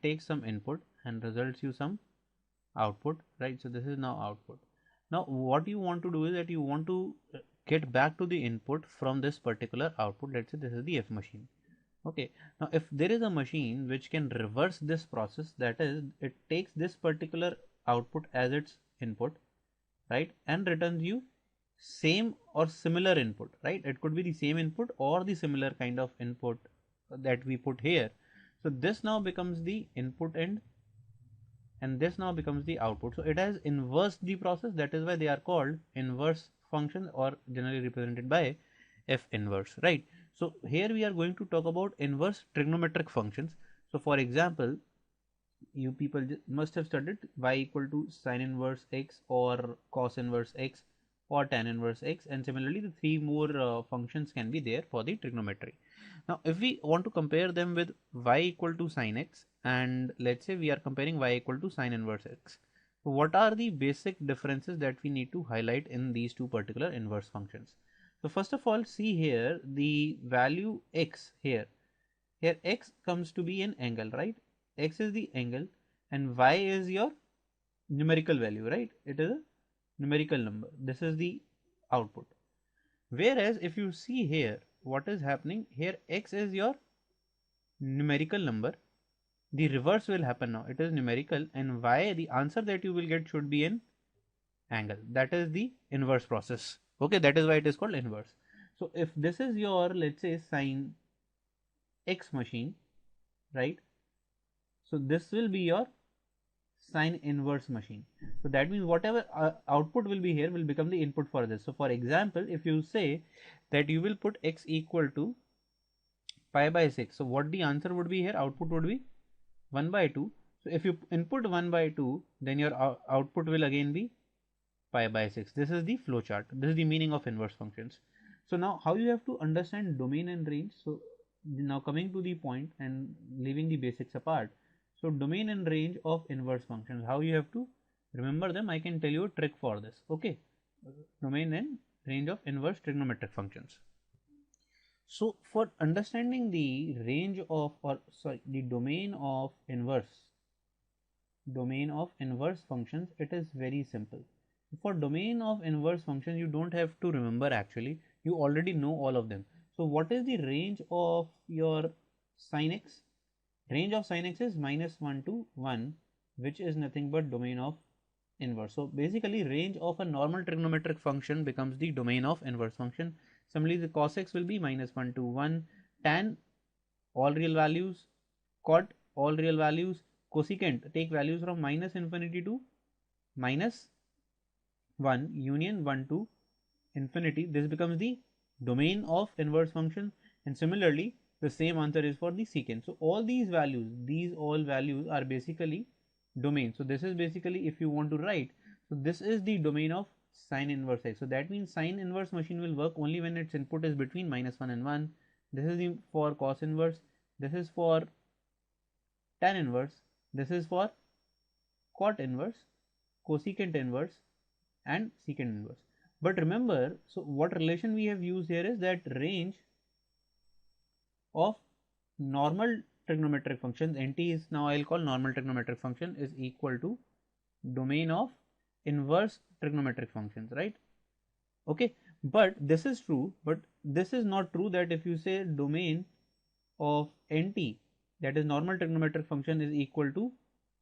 takes some input and results you some output, right? So this is now output. Now what you want to do is that you want to get back to the input from this particular output. Let's say this is the F machine. Okay, now if there is a machine which can reverse this process, that is, it takes this particular output as its input, right, and returns you same or similar input, right? It could be the same input or the similar kind of input that we put here. So this now becomes the input end and this now becomes the output. So it has inversed the process. That is why they are called inverse functions, or generally represented by F inverse, right? So here we are going to talk about inverse trigonometric functions. So for example, you people must have studied y equal to sine inverse x or cos inverse x or tan inverse x, and similarly the three more functions can be there for the trigonometry. Now if we want to compare them with y equal to sine x, and let's say we are comparing y equal to sine inverse x, so what are the basic differences that we need to highlight in these two particular inverse functions? So first of all, see here the value x here x comes to be an angle, right? X is the angle and y is your numerical value, right? It is a numerical number. This is the output. Whereas if you see here, what is happening here, x is your numerical number. The reverse will happen now. It is numerical, and y, the answer that you will get should be an angle. That is the inverse process. Okay, that is why it is called inverse. So if this is your, let's say, sine x machine, right? So this will be your sine inverse machine. So that means whatever output will be here will become the input for this. So for example, if you say that you will put x equal to pi by 6, so what the answer would be here, output would be 1 by 2. So if you input 1 by 2, then your output will again be pi by 6. This is the flow chart. This is the meaning of inverse functions. So now how you have to understand domain and range. So now coming to the point and leaving the basics apart. So domain and range of inverse functions, how you have to remember them, I can tell you a trick for this. Okay, domain and range of inverse trigonometric functions. So for understanding the range of, or sorry, the domain of inverse functions, it is very simple. For domain of inverse functions, you don't have to remember, actually you already know all of them. So what is the range of your sin x? Range of sin x is -1 to 1, which is nothing but domain of inverse. So basically range of a normal trigonometric function becomes the domain of inverse function. Similarly, the cos x will be -1 to 1, tan all real values, cot all real values, cosecant take values from -infinity to -1, union 1 to infinity. This becomes the domain of inverse function, and similarly the same answer is for the secant. So all these all values are basically domain. So this is basically, if you want to write, so this is the domain of sine inverse x. So that means sine inverse machine will work only when its input is between -1 and 1. This is the for cos inverse, this is for tan inverse, this is for cot inverse, cosecant inverse, and secant inverse. But remember, so what relation we have used here is that range of normal trigonometric functions, NT is now I'll call normal trigonometric function, is equal to domain of inverse trigonometric functions, right? Okay, but this is true, but this is not true that if you say domain of NT, that is normal trigonometric function, is equal to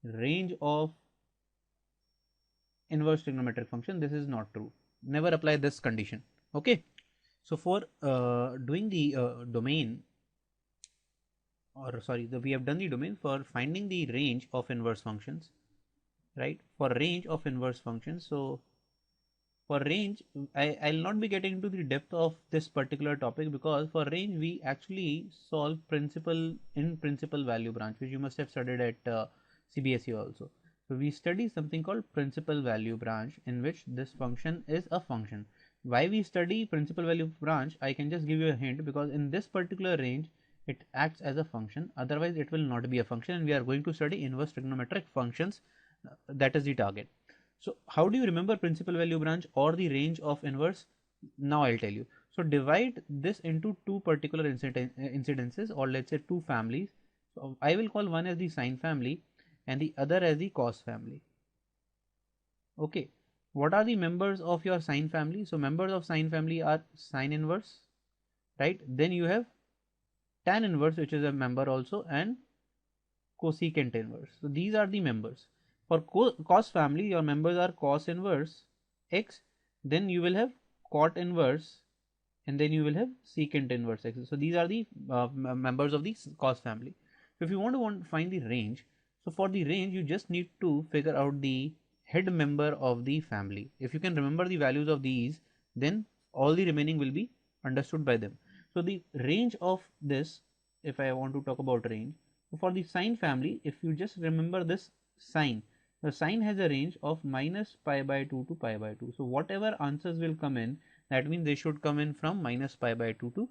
range of inverse trigonometric function, this is not true. Never apply this condition. Okay, so for doing the domain, or sorry, we have done the domain for finding the range of inverse functions, right? For range of inverse functions, so for range, I'll not be getting into the depth of this particular topic, because for range we actually solve principal value branch, which you must have studied at CBSE also. So we study something called principal value branch, in which this function is a function. Why we study principal value branch, I can just give you a hint, because in this particular range it acts as a function, otherwise it will not be a function, and we are going to study inverse trigonometric functions. That is the target. So how do you remember principal value branch or the range of inverse? Now I'll tell you. So divide this into two particular incidences, or let's say two families. So I will call one as the Sine family and the other as the Cos family. Okay, what are the members of your Sine family? So members of Sine family are Sine inverse, right? Then you have Tan inverse, which is a member also, and Cosecant inverse. So these are the members. For Cos family, your members are Cos inverse x, then you will have Cot inverse, and then you will have Secant inverse x. So these are the members of the Cos family. So if you want to find the range, so for the range you just need to figure out the head member of the family. If you can remember the values of these, then all the remaining will be understood by them. So the range of this, if I want to talk about range, so for the Sine family, if you just remember this sine, the sine has a range of minus pi by 2 to pi by 2. So whatever answers will come in, that means they should come in from minus pi by 2 to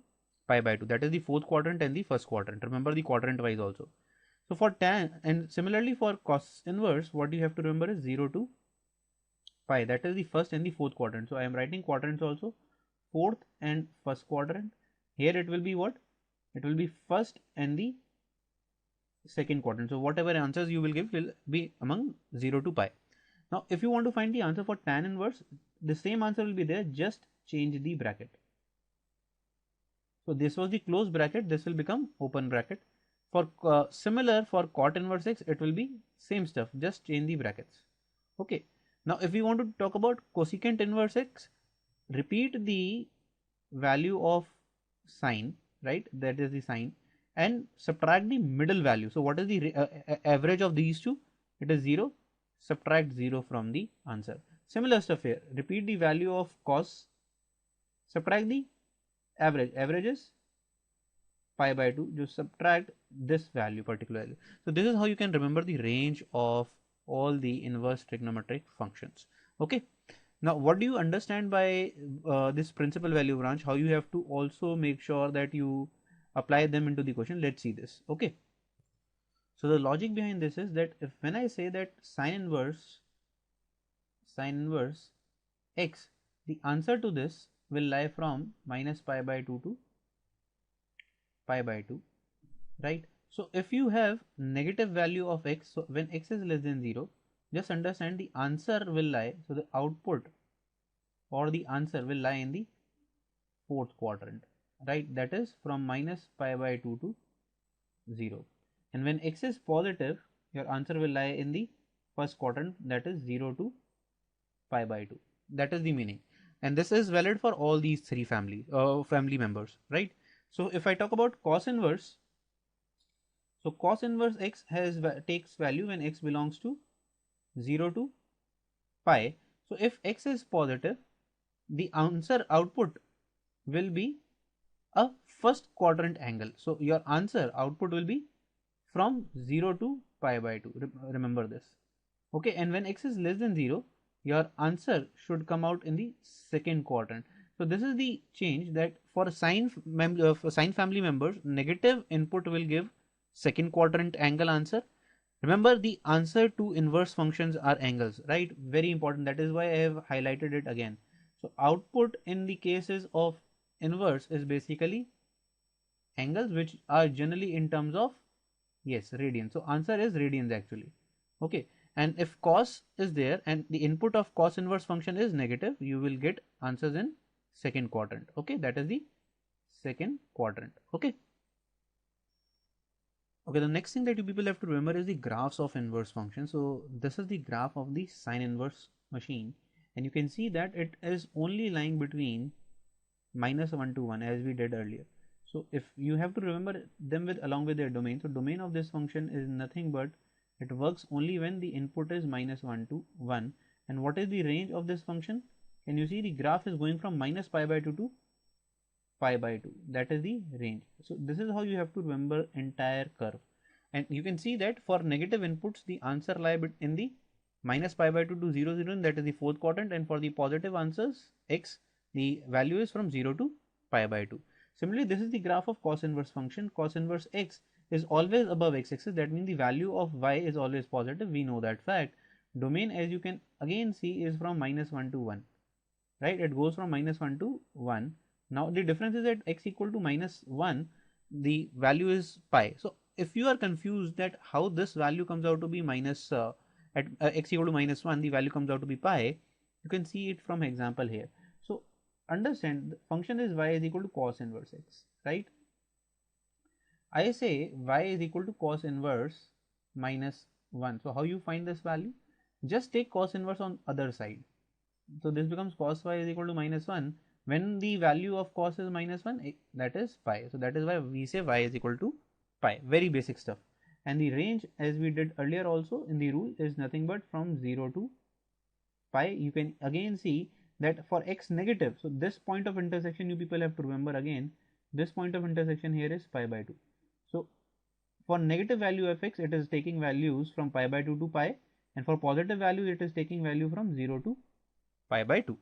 pi by 2. That is the fourth quadrant and the first quadrant. Remember the quadrant wise also. So for tan, and similarly for cos inverse, what you have to remember is 0 to pi. That is the first and the fourth quadrant. So I am writing quadrants also, fourth and first quadrant. Here it will be what? It will be first and the second quadrant. So whatever answers you will give will be among 0 to pi. Now if you want to find the answer for tan inverse, the same answer will be there, just change the bracket. So this was the closed bracket, this will become open bracket. For similar for cot inverse x, it will be same stuff, just change the brackets. Okay, now if we want to talk about cosecant inverse x, repeat the value of sine, right, that is the sine, and subtract the middle value. So what is the average of these two? It is 0. Subtract 0 from the answer. Similar stuff here, repeat the value of cos, subtract the average. Average is pi by 2, just subtract this value particularly. So this is how you can remember the range of all the inverse trigonometric functions. Okay, now what do you understand by this principal value branch, how you have to also make sure that you apply them into the question? Let's see this. Okay, so the logic behind this is that if when I say that sine inverse x, the answer to this will lie from minus pi by 2 to pi by 2, right? So if you have negative value of x, so when x is less than 0, just understand the answer will lie, so the output or the answer will lie in the fourth quadrant, right? That is from minus pi by 2 to 0. And when x is positive, your answer will lie in the first quadrant, that is 0 to pi by 2. That is the meaning, and this is valid for all these three family members, right? So if I talk about cos inverse, so cos inverse x takes value when x belongs to 0 to pi. So if x is positive, the answer output will be a first quadrant angle. So your answer output will be from 0 to pi by 2. Remember this. Okay, and when x is less than 0, your answer should come out in the second quadrant. So this is the change, that for sine family members, negative input will give second quadrant angle answer. Remember, the answer to inverse functions are angles, right? Very important. That is why I have highlighted it again. So output in the cases of inverse is basically angles, which are generally in terms of, yes, radians. So answer is radians actually. Okay, and if cos is there and the input of cos inverse function is negative, you will get answers in second quadrant. Okay, that is the second quadrant. Okay. Okay, the next thing that you people have to remember is the graphs of inverse function. So this is the graph of the sine inverse machine, and you can see that it is only lying between minus 1 to 1 as we did earlier. So if you have to remember them along with their domain, so domain of this function is nothing but it works only when the input is minus 1 to 1. And what is the range of this function? Can you see the graph is going from minus pi by 2 to pi by 2? That is the range. So this is how you have to remember entire curve. And you can see that for negative inputs, the answer lie in the minus pi by 2 to 0, 0, that is the fourth quadrant. And for the positive answers, x, the value is from 0 to pi by 2. Similarly, this is the graph of cos inverse function. Cos inverse x is always above x-axis. That means the value of y is always positive. We know that fact. Domain, as you can again see, is from minus 1 to 1, right? It goes from minus 1 to 1. Now the difference is that x equal to minus 1, the value is pi. So if you are confused that how this value comes out to be minus at x equal to -1, the value comes out to be pi, you can see it from example here. So understand the function is y is equal to cos inverse x, right? I say y is equal to cos inverse -1. So how you find this value? Just take cos inverse on other side. So this becomes cos y is equal to -1. When the value of cos is -1, that is pi. So that is why we say y is equal to pi. Very basic stuff. And the range, as we did earlier also in the rule, is nothing but from 0 to pi. You can again see that for x negative, so this point of intersection you people have to remember again, this point of intersection here is pi by 2. So for negative value of x, it is taking values from pi by 2 to pi, and for positive values, it is taking value from 0 to pi by 2.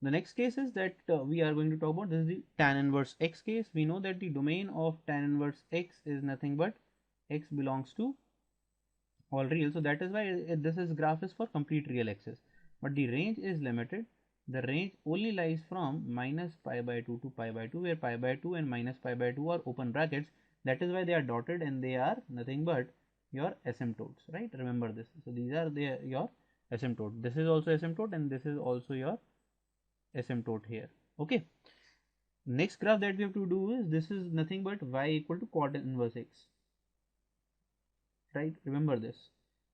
The next case is that we are going to talk about, this is the tan inverse x case. We know that the domain of tan inverse x is nothing but x belongs to all real. So that is why this is graph is for complete real axis. But the range is limited. The range only lies from minus pi by 2 to pi by 2, where pi by 2 and minus pi by 2 are open brackets. That is why they are dotted and they are nothing but your asymptotes, right? Remember this. So these are your asymptote. This is also asymptote and this is also your asymptote here. Okay. Next graph that we have to do is, this is nothing but y equal to cot inverse x, right? Remember this.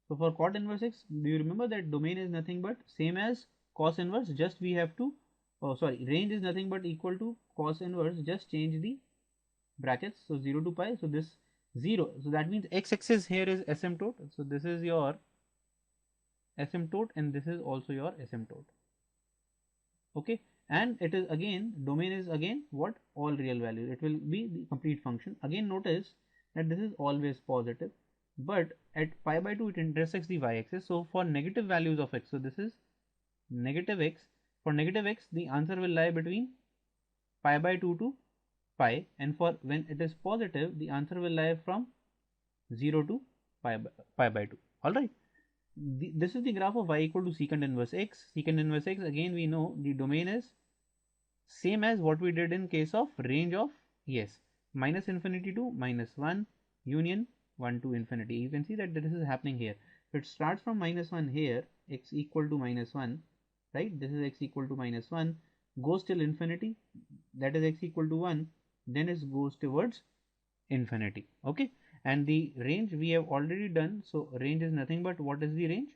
So for cot inverse x, do you remember that domain is nothing but same as cos inverse, just we have to, range is nothing but equal to cos inverse, just change the brackets. So 0 to pi, so this 0, so that means x-axis here is asymptote. So this is your asymptote and this is also your asymptote. Okay, and it is again, domain is again what? All real values. It will be the complete function. Again notice that this is always positive, but at pi by 2 it intersects the y-axis. So for negative values of x, so this is negative x. For negative x, the answer will lie between pi by 2 to pi, and for when it is positive, the answer will lie from 0 to pi by 2. All right. This is the graph of y equal to secant inverse x. Secant inverse x, again we know the domain is same as what we did in case of range of, yes, minus infinity to -1 union 1 to infinity. You can see that this is happening here. It starts from -1 here, x equal to -1, right? This is x equal to -1, goes till infinity, that is x equal to 1, then it goes towards infinity. Okay, and the range we have already done. So range is nothing but, what is the range?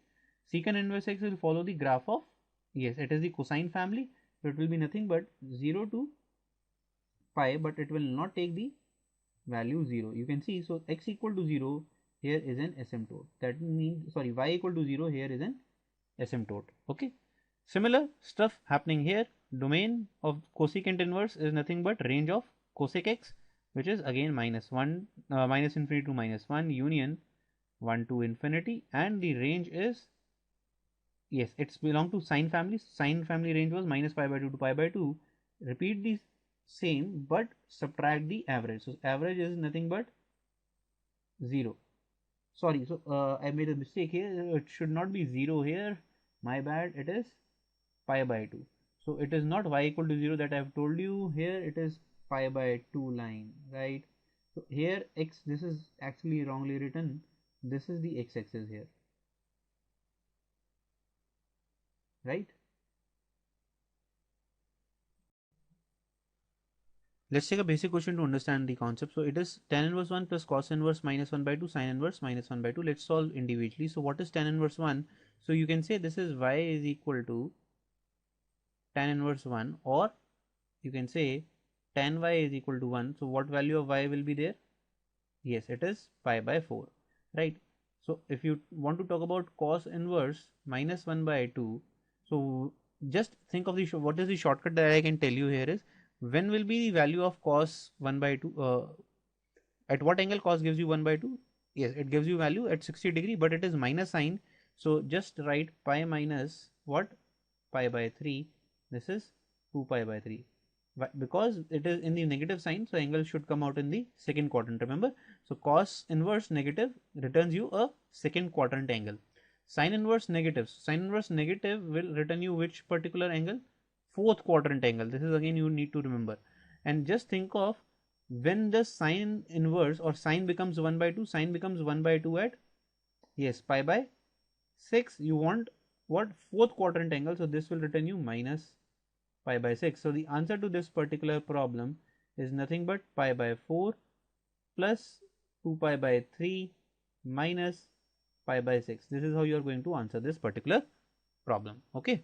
Secant inverse x will follow the graph of, yes, it is the cosine family. So it will be nothing but 0 to pi, but it will not take the value 0. You can see, so x equal to 0 here is an asymptote. That means, sorry, y equal to 0 here is an asymptote. Okay, similar stuff happening here. Domain of cosecant inverse is nothing but range of cosec x, which is again -1, minus infinity to -1 union 1 to infinity, and the range is, yes, it's belong to sine family. Sine family range was minus pi by 2 to pi by 2. Repeat the same but subtract the average. So average is nothing but 0. Sorry, so I made a mistake here. It should not be 0 here. My bad. It is pi by 2. So it is not y equal to 0 that I have told you. Here it is pi by 2 line, right? So here x, this is actually wrongly written. This is the x-axis here, right? Let's take a basic question to understand the concept. So it is tan inverse 1 plus cos inverse -1 by 2, sine inverse -1 by 2. Let's solve individually. So what is tan inverse 1? So you can say this is y is equal to tan inverse 1, or you can say tan y is equal to 1. So what value of y will be there? Yes, it is pi by 4, right? So if you want to talk about cos inverse -1 by 2, so just think of the what is the shortcut that I can tell you here is, when will be the value of cos 1 by 2, at what angle cos gives you 1 by 2? Yes, it gives you value at 60 degree, but it is minus sign. So just write pi minus what? Pi by 3. This is 2 pi by 3. Because it is in the negative sign, so angle should come out in the second quadrant, remember? So cos inverse negative returns you a second quadrant angle. Sine inverse negative. Sine inverse negative will return you which particular angle? Fourth quadrant angle. This is again you need to remember. And just think of when the sine inverse or sine becomes 1 by 2, sine becomes 1 by 2 at, yes, pi by 6. You want what? Fourth quadrant angle. So this will return you minus pi by 6. So the answer to this particular problem is nothing but pi by 4 plus 2 pi by 3 minus pi by 6. This is how you are going to answer this particular problem. Okay.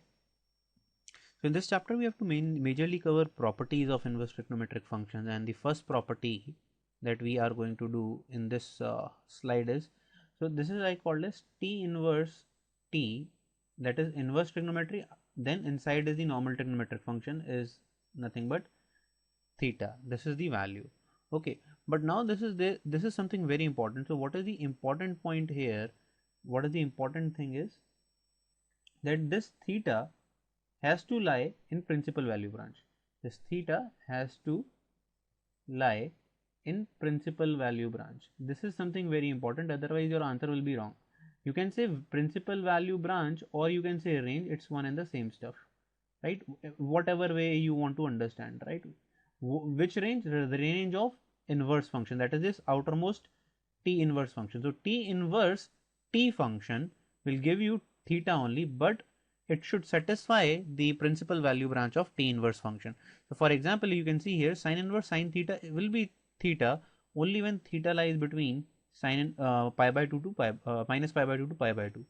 So in this chapter we have to majorly cover properties of inverse trigonometric functions, and the first property that we are going to do in this slide is, so this is I called as T inverse T, that is inverse trigonometry, then inside is the normal trigonometric function is nothing but theta. This is the value. Okay, but now this is something very important. So what is the important point here? What is the important thing is that this theta has to lie in principal value branch. This theta has to lie in principal value branch. This is something very important, otherwise your answer will be wrong. You can say principal value branch or you can say range, it's one and the same stuff, right? Whatever way you want to understand, right? Which range? The range of inverse function, that is this outermost T inverse function. So T inverse T function will give you theta only, but it should satisfy the principal value branch of T inverse function. So for example, you can see here sine inverse sine theta will be theta only when theta lies between sine pi by 2 to pi minus pi by 2 to pi by 2.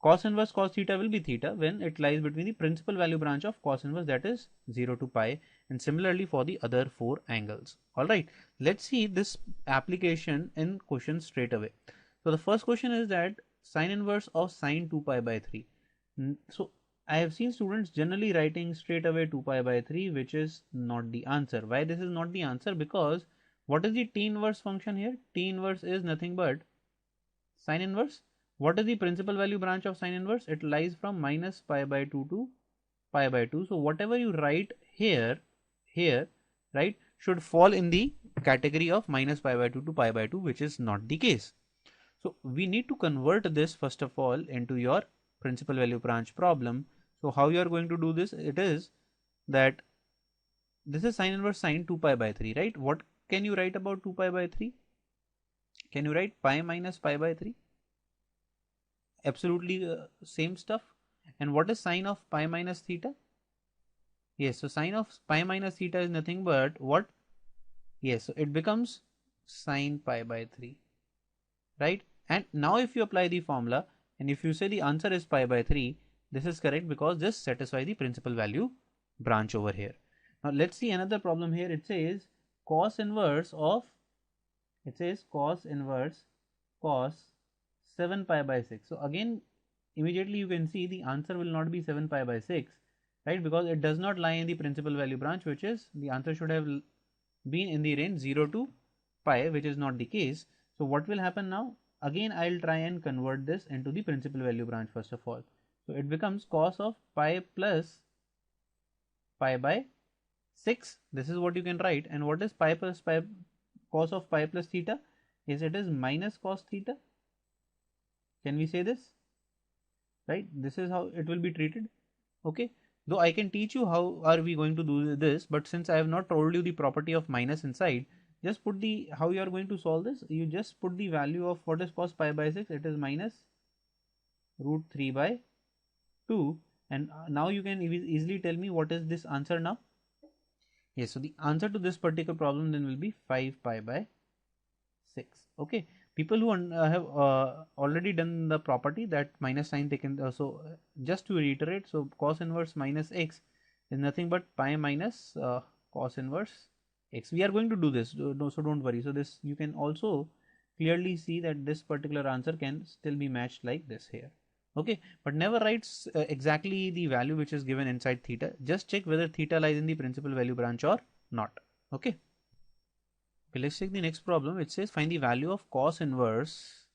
Cos inverse cos theta will be theta when it lies between the principal value branch of cos inverse, that is 0 to pi, and similarly for the other 4 angles. Alright, let's see this application in question straight away. So the first question is that sine inverse of sine 2 pi by 3. So I have seen students generally writing straight away 2 pi by 3, which is not the answer. Why this is not the answer? Because what is the T inverse function here? T inverse is nothing but sine inverse. What is the principal value branch of sine inverse? It lies from minus pi by 2 to pi by 2. So whatever you write here, right, should fall in the category of minus pi by 2 to pi by 2, which is not the case. So we need to convert this first of all into your principal value branch problem. So how you are going to do this? It is that this is sine inverse sine 2 pi by 3, right? What can you write about 2 pi by 3? Can you write pi minus pi by 3? Absolutely same stuff. And what is sine of pi minus theta? Yes, so sine of pi minus theta is nothing but what? Yes, so it becomes sine pi by 3, right? And now if you apply the formula and if you say the answer is pi by 3, this is correct because this satisfies the principal value branch over here. Now let's see another problem here. It says cos inverse of, it says cos inverse cos 7 pi by 6. So again, immediately you can see the answer will not be 7 pi by 6, right? Because it does not lie in the principal value branch, which is the answer should have been in the range 0 to pi, which is not the case. So what will happen now? Again, I'll try and convert this into the principal value branch first of all. So it becomes cos of pi plus pi by 6. This is what you can write. And what is pi plus pi? Cos of pi plus theta? Yes, it is minus cos theta. Can we say this? Right? This is how it will be treated. Okay. Though I can teach you how are we going to do this, but since I have not told you the property of minus inside, just put the, how you are going to solve this, you just put the value of what is cos pi by 6, it is minus root 3 by 2, and now you can easily tell me what is this answer now. Yes, so the answer to this particular problem then will be 5 pi by 6. Okay, people who have already done the property that minus sign taken, so just to reiterate, so cos inverse minus x is nothing but pi minus cos inverse x. We are going to do this, so don't worry. So this you can also clearly see that this particular answer can still be matched like this here. Okay, but never write exactly the value which is given inside theta. Just check whether theta lies in the principal value branch or not. Okay. Okay, let's take the next problem. It says find the value of cos inverse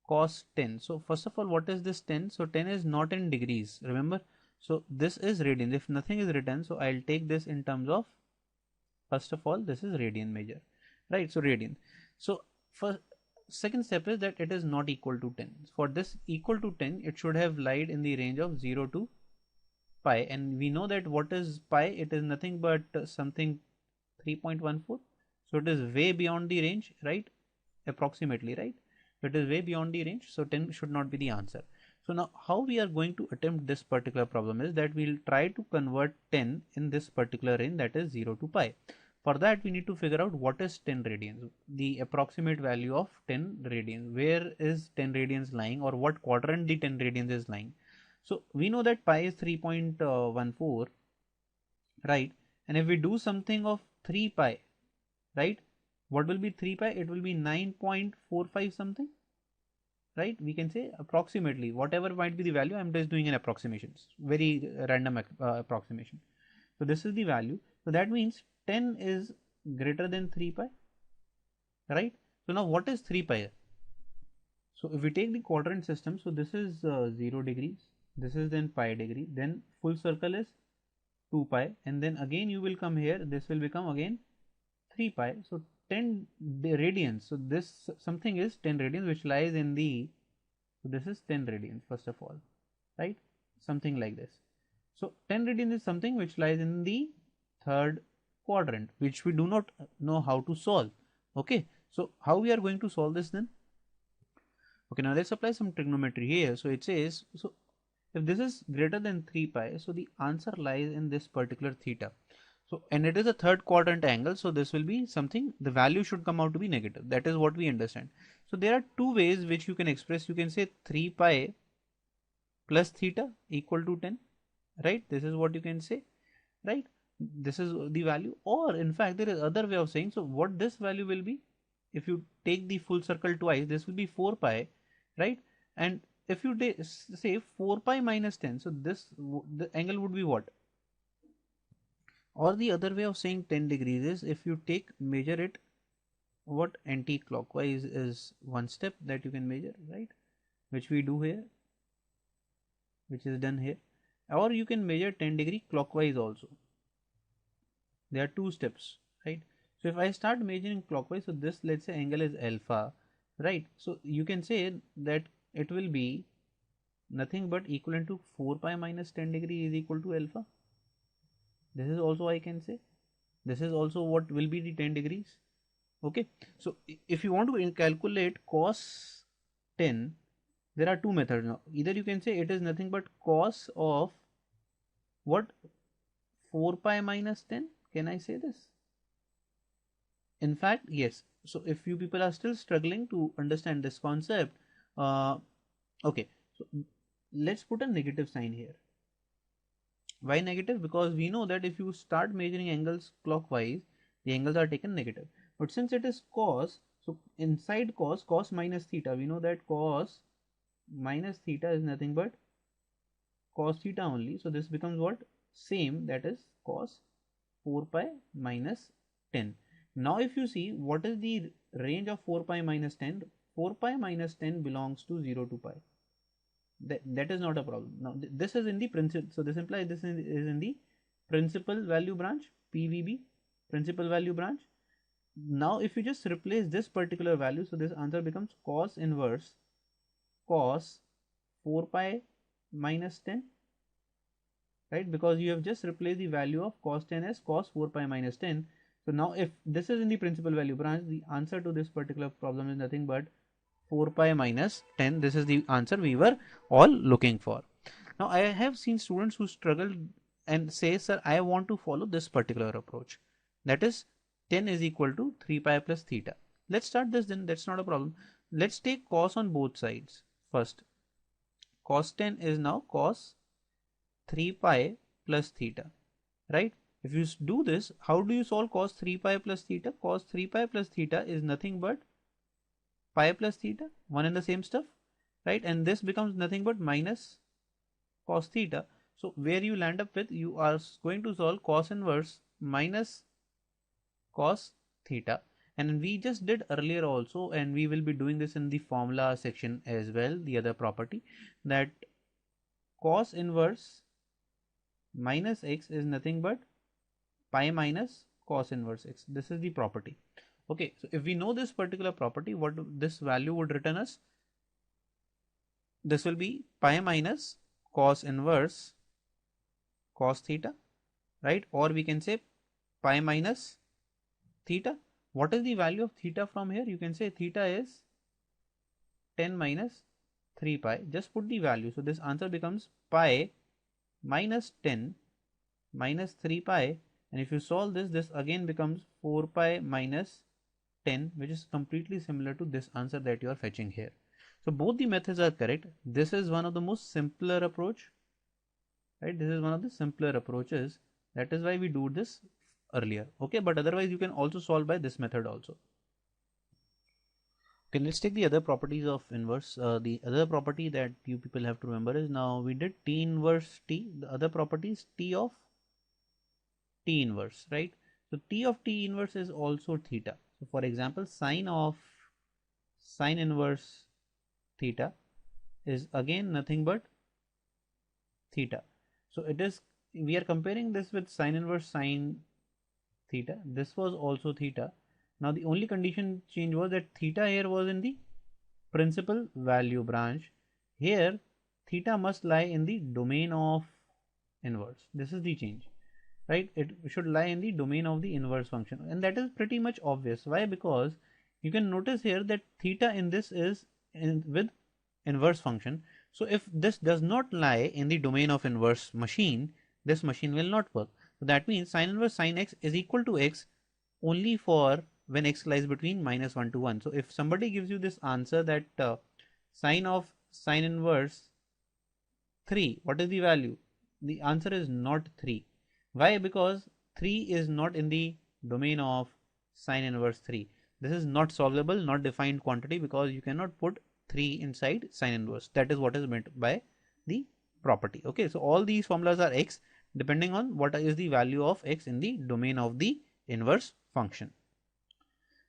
cos 10. So first of all, what is this 10? So 10 is not in degrees, remember. So this is radian. If nothing is written, so I'll take this in terms of, first of all, this is radian measure, right? So radian. So for second step is that it is not equal to 10. For this equal to 10, it should have lied in the range of 0 to pi, and we know that what is pi? It is nothing but something 3.14. So it is way beyond the range, right? Approximately, right? It is way beyond the range, so 10 should not be the answer. So now how we are going to attempt this particular problem is that we'll try to convert 10 in this particular range, that is 0 to pi. For that we need to figure out what is 10 radians, the approximate value of 10 radians. Where is 10 radians lying, or what quadrant the 10 radians is lying? So we know that pi is 3.14, right? And if we do something of 3 pi, right, what will be 3 pi? It will be 9.45 something, right? We can say approximately, whatever might be the value, I'm just doing an approximation, very random approximation. So this is the value. So that means 10 is greater than 3 pi, right? So now what is 3 pi? So if we take the quadrant system, so this is 0 degrees, this is then pi degree, then full circle is 2 pi, and then again you will come here, this will become again 3 pi. So 10 radians. So this something is 10 radians which lies in the, so this is 10 radians first of all, right? Something like this. So 10 radians is something which lies in the third quadrant, which we do not know how to solve. Okay, so how we are going to solve this then? Okay, now let's apply some trigonometry here. So it says, so if this is greater than 3 pi, so the answer lies in this particular theta. So, and it is a third quadrant angle, so this will be something, the value should come out to be negative. That is what we understand. So there are two ways which you can express. You can say 3 pi plus theta equal to 10, right? This is what you can say, right? This is the value, or in fact there is other way of saying. So what this value will be, if you take the full circle twice, this will be 4 pi, right? And if you say 4 pi minus 10, so this, the angle would be what? Or the other way of saying 10 degrees is, if you take, measure it, what, anti-clockwise is one step that you can measure, right? Which we do here, which is done here. Or you can measure 10 degree clockwise also. There are two steps, right? So if I start measuring clockwise, so this, let's say angle is alpha, right? So you can say that it will be nothing but equivalent to 4 pi minus 10 degree is equal to alpha. This is also, I can say, this is also what will be the 10 degrees. Okay, so if you want to calculate cos 10, there are two methods now. Either you can say it is nothing but cos of what, 4 pi minus 10. Can I say this? In fact, yes. So if you people are still struggling to understand this concept, okay, so let's put a negative sign here. Why negative? Because we know that if you start measuring angles clockwise, the angles are taken negative. But since it is cos, so inside cos minus theta, we know that cos minus theta is nothing but cos theta only. So this becomes what? Same, that is cos 4 pi minus 10. Now if you see, what is the range of 4 pi minus 10? 4 pi minus 10 belongs to 0 to pi. That is not a problem. Now this is in the principal, so this implies this is in the principal value branch, PVB, principal value branch. Now if you just replace this particular value, so this answer becomes cos inverse cos 4 pi minus 10, right? Because you have just replaced the value of cos 10 as cos 4 pi minus 10. So now if this is in the principal value branch, the answer to this particular problem is nothing but 4 pi minus 10. This is the answer we were all looking for. Now I have seen students who struggle and say, sir, I want to follow this particular approach, that is 10 is equal to 3 pi plus theta. Let's start this then, that's not a problem. Let's take cos on both sides first. Cos 10 is now cos 3 pi plus theta, right? If you do this, how do you solve cos 3 pi plus theta? Cos 3 pi plus theta is nothing but pi plus theta, one and the same stuff, right? And this becomes nothing but minus cos theta. So where you land up with, you are going to solve cos inverse minus cos theta. And we just did earlier also, and we will be doing this in the formula section as well, the other property, that cos inverse minus x is nothing but pi minus cos inverse x. This is the property. Okay, so if we know this particular property, what this value would return us? This will be pi minus cos inverse cos theta, right? Or we can say pi minus theta. What is the value of theta from here? You can say theta is 10 minus 3 pi. Just put the value. So this answer becomes pi minus 10 minus 3 pi, and if you solve this, this again becomes 4 pi minus 10, which is completely similar to this answer that you are fetching here. So both the methods are correct. This is one of the most simpler approach, right? This is one of the simpler approaches. That is why we do this earlier. Okay, but otherwise you can also solve by this method also. Okay, let's take the other properties of inverse. The other property that you people have to remember is, now we did T inverse T. The other property is T of T inverse, right? So T of T inverse is also theta. So for example, sine of sine inverse theta is again nothing but theta. So it is, we are comparing this with sine inverse sine theta. This was also theta. Now the only condition change was that theta here was in the principal value branch. Here theta must lie in the domain of inverse. This is the change, right? It should lie in the domain of the inverse function, and that is pretty much obvious. Why? Because you can notice here that theta in this is with inverse function. So if this does not lie in the domain of inverse machine, this machine will not work. So that means sine inverse sine x is equal to x only for when x lies between -1 to 1. So if somebody gives you this answer that sine of sine inverse 3, what is the value? The answer is not 3. Why? Because 3 is not in the domain of sine inverse 3. This is not solvable, not defined quantity, because you cannot put 3 inside sine inverse. That is what is meant by the property. Okay, so all these formulas are x depending on what is the value of x in the domain of the inverse function.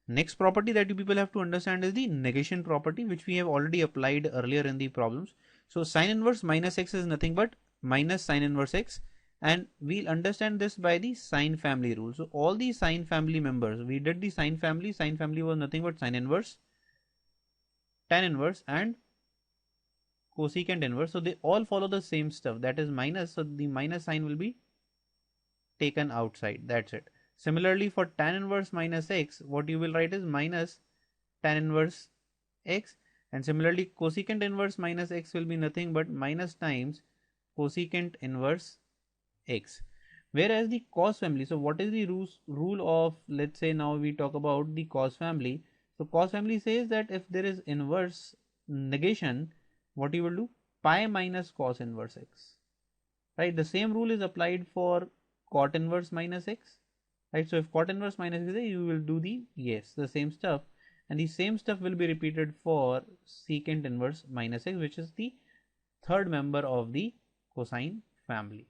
Next property that you people have to understand is the negation property, which we have already applied earlier in the problems. So sine inverse minus x is nothing but minus sine inverse x, and we'll understand this by the sine family rule. So all the sine family members, we did the sine family was nothing but sine inverse, tan inverse and cosecant inverse. So they all follow the same stuff, that is minus. So the minus sign will be taken outside. That's it. Similarly, for tan inverse minus x, what you will write is minus tan inverse x, and similarly cosecant inverse minus x will be nothing but minus times cosecant inverse x. Whereas the cos family, so what is the rule of, let's say now we talk about the cos family. So cos family says that if there is inverse negation, what you will do? Pi minus cos inverse x, right? The same rule is applied for cot inverse minus x, right? So if cot inverse minus x is there, you will do the same stuff, and the same stuff will be repeated for secant inverse minus x, which is the third member of the cosine family.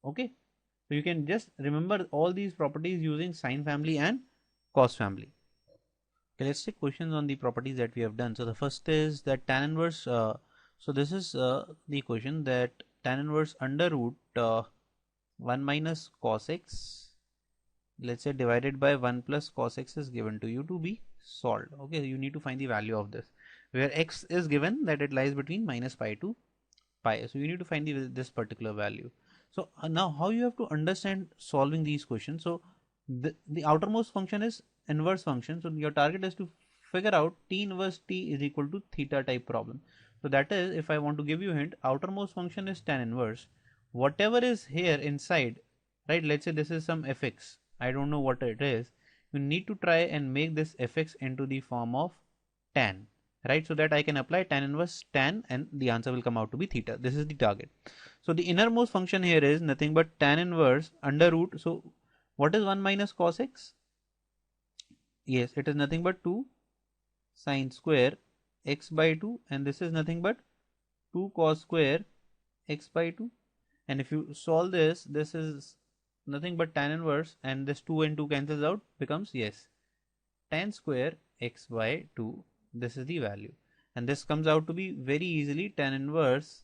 Okay, so you can just remember all these properties using sine family and cos family. Okay, let's take questions on the properties that we have done. So the first is that tan inverse, so this is the equation that tan inverse under root 1 minus cos x, let's say, divided by 1 plus cos x is given to you to be solved. Okay, you need to find the value of this, where x is given that it lies between minus pi to pi. So you need to find this particular value. So now how you have to understand solving these questions. So the outermost function is inverse function. So your target is to figure out T inverse T is equal to theta type problem. So that is, if I want to give you a hint, outermost function is tan inverse. Whatever is here inside, right? Let's say this is some fx. I don't know what it is. You need to try and make this fx into the form of tan, right? So that I can apply tan inverse tan and the answer will come out to be theta. This is the target. So the innermost function here is nothing but tan inverse under root. So what is 1 minus cos x? Yes, it is nothing but 2 sine square x by 2, and this is nothing but 2 cos square x by 2. And if you solve this, this is nothing but tan inverse, and this 2 and 2 cancels out, becomes, yes, tan square x by 2. This is the value, and this comes out to be very easily tan inverse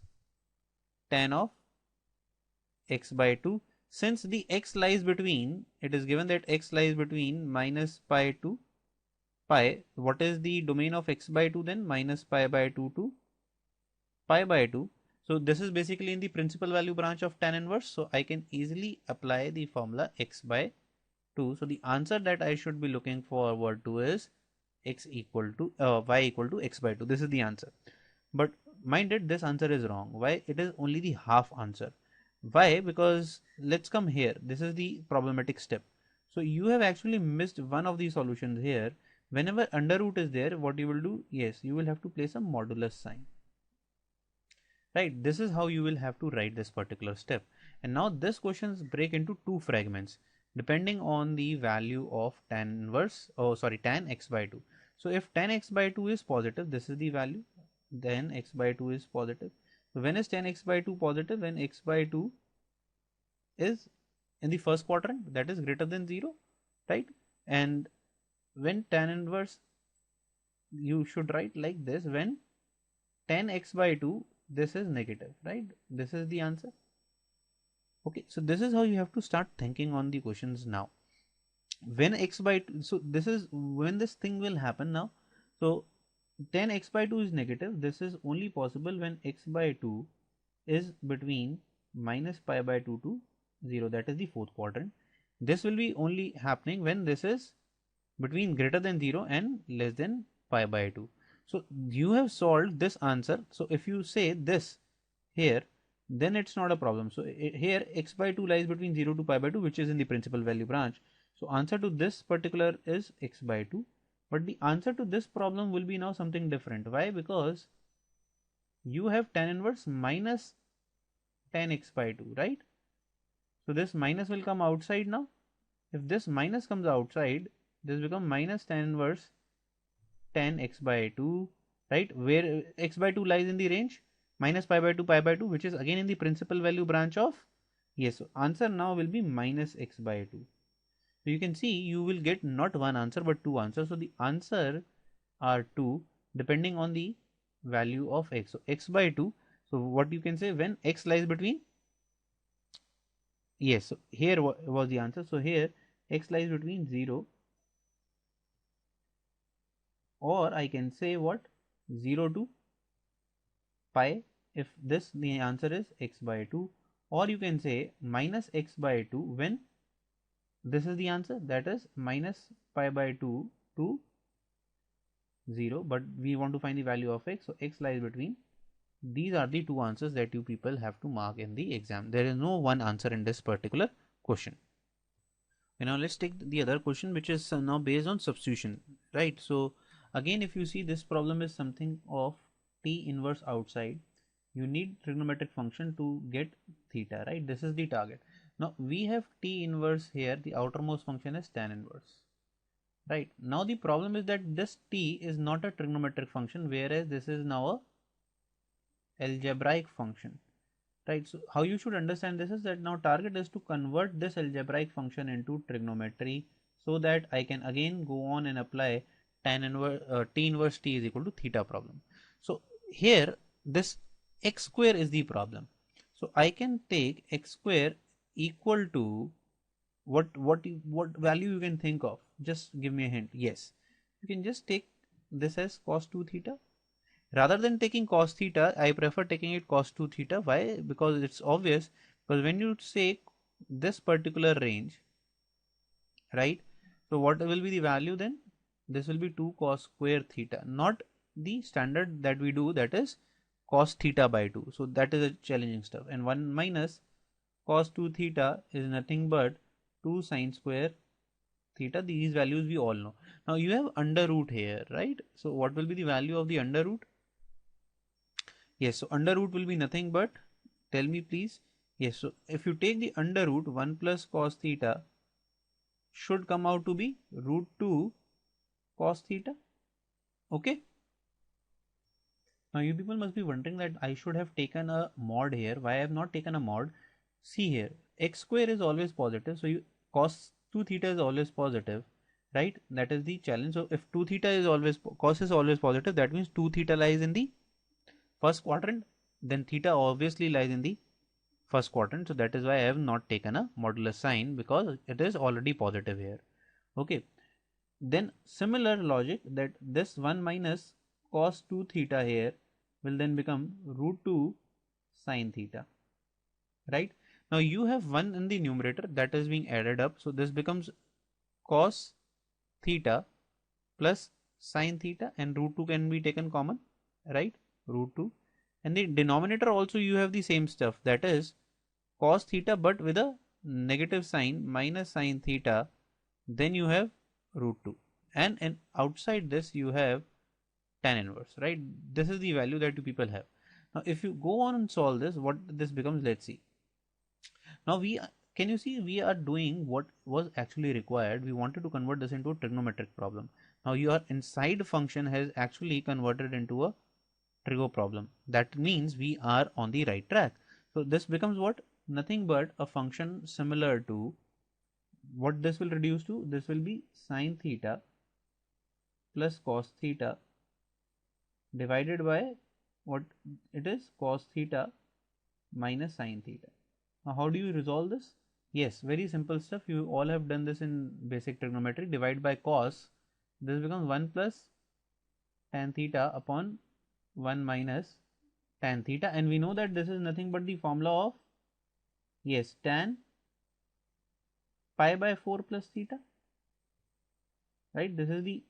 tan of x by 2. Since the x lies between, it is given that x lies between minus pi to pi. What is the domain of x by 2 then? Minus pi by 2 to pi by 2. So this is basically in the principal value branch of tan inverse. So I can easily apply the formula x by 2. So the answer that I should be looking forward to is x equal to y equal to x by 2. This is the answer. But mind it, this answer is wrong. Why? It is only the half answer. Why? Because let's come here. This is the problematic step. So you have actually missed one of the solutions here. Whenever under root is there, what you will do? Yes, you will have to place a modulus sign. Right, this is how you will have to write this particular step. And now this questions break into two fragments depending on the value of tan inverse, tan x by 2. So if tan x by 2 is positive, this is the value, then x by 2 is positive. So when is tan x by 2 positive? When x by 2 is in the first quadrant, that is greater than 0, right? And when tan inverse, you should write like this, when tan x by 2, this is negative, right? This is the answer. Okay, so this is how you have to start thinking on the questions now. When x by 2, so this is when this thing will happen now. So tan x by 2 is negative. This is only possible when x by 2 is between minus pi by 2 to 0, that is the fourth quadrant. This will be only happening when this is between greater than 0 and less than pi by 2. So you have solved this answer. So if you say this here, then it's not a problem. So here x by 2 lies between 0 to pi by 2, which is in the principal value branch. So answer to this particular is x by 2. But the answer to this problem will be now something different. Why? Because you have tan inverse minus tan x by 2, right? So this minus will come outside now. If this minus comes outside, this becomes minus tan inverse tan x by 2, right? Where x by 2 lies in the range minus pi by 2, which is again in the principal value branch of, yes, so answer now will be minus x by 2. So you can see you will get not one answer but two answers. So the answer are 2 depending on the value of x. So x by 2. So what you can say, when x lies between, yes, so here was the answer. So here x lies between 0, or I can say what, 0 to pi, if this the answer is x by 2, or you can say minus x by 2 when this is the answer, that is minus pi by 2 to 0, but we want to find the value of x, so x lies between. These are the two answers that you people have to mark in the exam. There is no one answer in this particular question. And now let's take the other question, which is now based on substitution, right? So again, if you see, this problem is something of T inverse outside. You need trigonometric function to get theta, right? This is the target. Now we have T inverse here. The outermost function is tan inverse, right? Now the problem is that this T is not a trigonometric function, whereas this is now a algebraic function, right? So how you should understand this is that now target is to convert this algebraic function into trigonometry, so that I can again go on and apply tan inverse T inverse T is equal to theta problem. So here this x square is the problem. So I can take x square equal to what value you can think of. Just give me a hint. Yes, you can just take this as cos 2 theta. Rather than taking cos theta, I prefer taking it cos 2 theta. Why? Because it's obvious. Because when you say this particular range, right? So what will be the value then? This will be 2 cos square theta, not the standard that we do, that is cos theta by 2. So that is a challenging stuff. And 1 minus cos 2 theta is nothing but 2 sine square theta. These values we all know. Now you have under root here, right? So what will be the value of the under root? Yes, so under root will be nothing but, tell me please. Yes, so if you take the under root, 1 plus cos theta should come out to be root 2 cos theta. Okay. Now you people must be wondering that I should have taken a mod here. Why I have not taken a mod? See here, x square is always positive. So you cos 2 theta is always positive, right? That is the challenge. So if 2 theta is always, cos is always positive, that means 2 theta lies in the first quadrant, then theta obviously lies in the first quadrant. So that is why I have not taken a modulus sign, because it is already positive here. Okay. Then similar logic, that this 1 minus cos 2 theta here will then become root 2 sine theta, right? Now you have 1 in the numerator that is being added up. So this becomes cos theta plus sine theta, and root 2 can be taken common, right? Root 2. And the denominator also you have the same stuff, that is cos theta but with a negative sign minus sine theta, then you have root 2, and outside this you have tan inverse, right? This is the value that you people have. Now if you go on and solve this, what this becomes, let's see. Now can you see we are doing what was actually required. We wanted to convert this into a trigonometric problem. Now your inside function has actually converted into a trigo problem. That means we are on the right track. So this becomes what? Nothing but a function similar to what this will reduce to. This will be sine theta plus cos theta divided by what it is, cos theta minus sine theta. Now how do you resolve this? Yes, very simple stuff. You all have done this in basic trigonometry. Divide by cos. This becomes 1 plus tan theta upon 1 minus tan theta, and we know that this is nothing but the formula of, yes, tan pi by 4 plus theta, right? This is the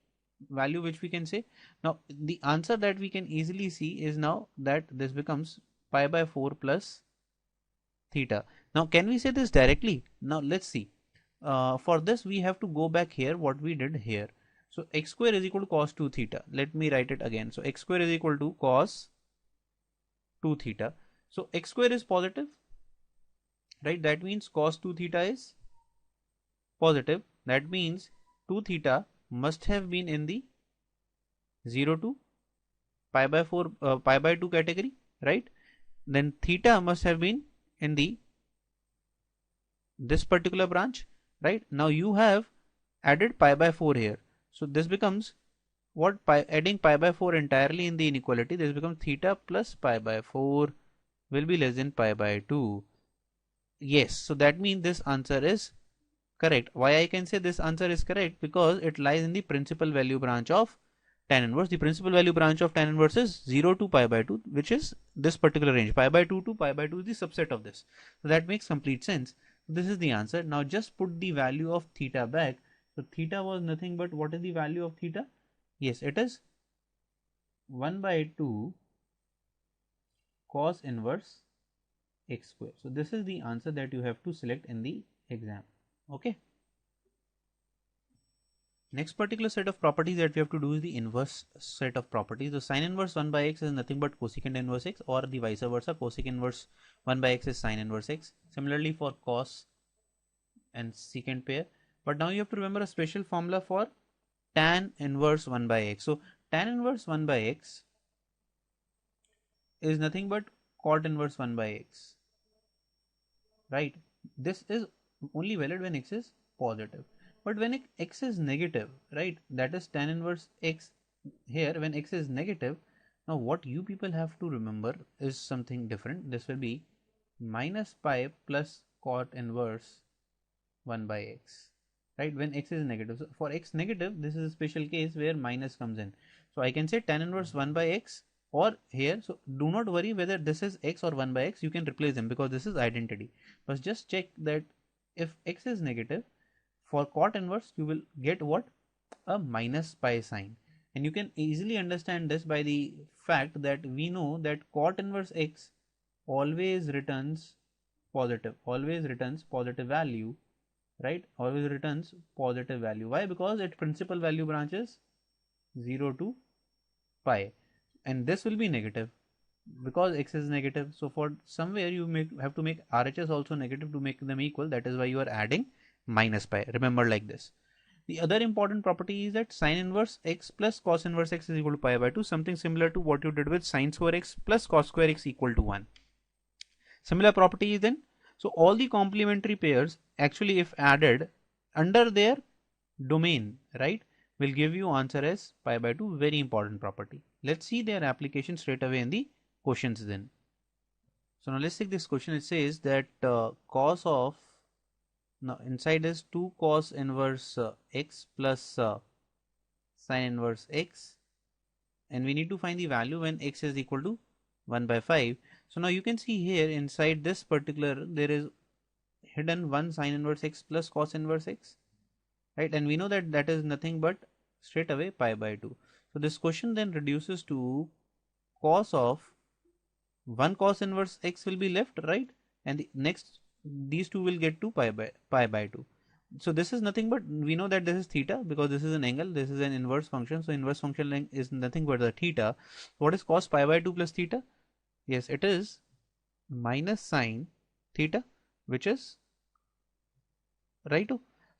value which we can say. Now the answer that we can easily see is now that this becomes pi by 4 plus theta. Now can we say this directly? Now let's see. For this we have to go back here what we did here. So x square is equal to cos 2 theta. Let me write it again. So x square is equal to cos 2 theta. So x square is positive, right? That means cos 2 theta is positive. That means 2 theta must have been in the 0 to pi by 4 pi by 2 category, right? Then theta must have been in the this particular branch, right? Now you have added pi by 4 here. So this becomes what? Adding pi by 4 entirely in the inequality, this becomes theta plus pi by 4 will be less than pi by 2. Yes, so that means this answer is correct. Why I can say this answer is correct? Because it lies in the principal value branch of tan inverse. The principal value branch of tan inverse is 0 to pi by 2, which is this particular range. Pi by 2 to pi by 2 is the subset of this. So that makes complete sense. This is the answer. Now just put the value of theta back. So theta was nothing but, what is the value of theta? Yes, it is 1 by 2 cos inverse x square. So this is the answer that you have to select in the exam. Okay. Next particular set of properties that we have to do is the inverse set of properties. So sine inverse 1 by x is nothing but cosecant inverse x, or the vice versa. Cosecant inverse 1 by x is sine inverse x. Similarly for cos and secant pair. But now you have to remember a special formula for tan inverse 1 by x. So tan inverse 1 by x is nothing but cot inverse 1 by x, right? This is only valid when x is positive. But when x is negative, right, that is tan inverse x here, when x is negative, now what you people have to remember is something different. This will be minus pi plus cot inverse 1 by x, right, when x is negative. So for x negative, this is a special case where minus comes in. So I can say tan inverse 1 by x, or here, so do not worry whether this is x or 1 by x, you can replace them because this is identity. But just check that if x is negative, for cot inverse you will get what? A minus pi sign. And you can easily understand this by the fact that we know that cot inverse x always returns positive value, right? Always returns positive value. Why? Because its principal value branch is 0 to pi, and this will be negative because x is negative. So for somewhere you have to make RHS also negative to make them equal. That is why you are adding minus pi. Remember like this. The other important property is that sine inverse x plus cos inverse x is equal to pi by 2, something similar to what you did with sine square x plus cos square x equal to 1. Similar property is then, so all the complementary pairs actually if added under their domain, right, will give you answer as pi by 2. Very important property. Let's see their application straight away in the questions then. So now let's take this question. It says that cos of, now inside is 2 cos inverse x plus sine inverse x, and we need to find the value when x is equal to 1 by 5. So now you can see here inside this particular there is hidden 1 sine inverse x plus cos inverse x, right? And we know that that is nothing but straight away pi by 2. So this question then reduces to cos of 1 cos inverse x will be left, right? And the next these two will get to pi by 2. So this is nothing but, we know that this is theta because this is an angle, this is an inverse function. So inverse function length is nothing but the theta. What is cos pi by 2 plus theta? Yes, it is minus sine theta, which is right.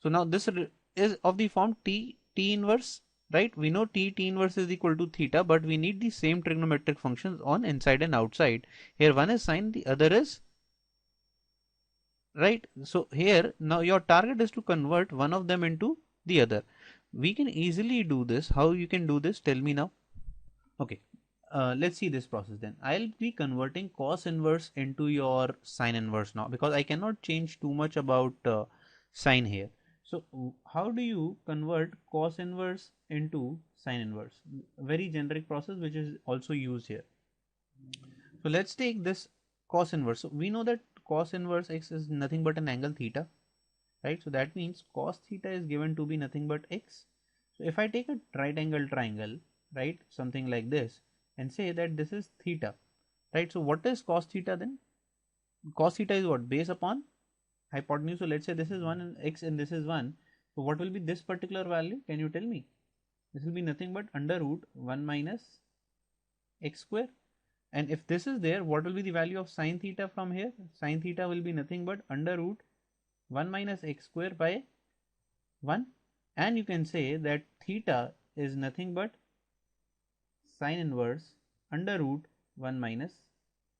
So now this is of the form t inverse, right? We know t inverse is equal to theta, but we need the same trigonometric functions on inside and outside. Here one is sine, the other is right. So here now your target is to convert one of them into the other. We can easily do this. How you can do this? Tell me now. Okay. Let's see this process then. I'll be converting cos inverse into your sine inverse now because I cannot change too much about sine here. So how do you convert cos inverse into sine inverse? Very generic process which is also used here. So let's take this cos inverse. So we know that cos inverse x is nothing but an angle theta, right? So that means cos theta is given to be nothing but x. So if I take a right angle triangle, right, something like this, and say that this is theta, right? So what is cos theta then? Cos theta is what? Based upon hypotenuse. So let's say this is 1 and x and this is 1. So what will be this particular value? Can you tell me? This will be nothing but under root 1 minus x square. And if this is there, what will be the value of sine theta from here? Sine theta will be nothing but under root 1 minus x square by 1. And you can say that theta is nothing but sine inverse under root 1 minus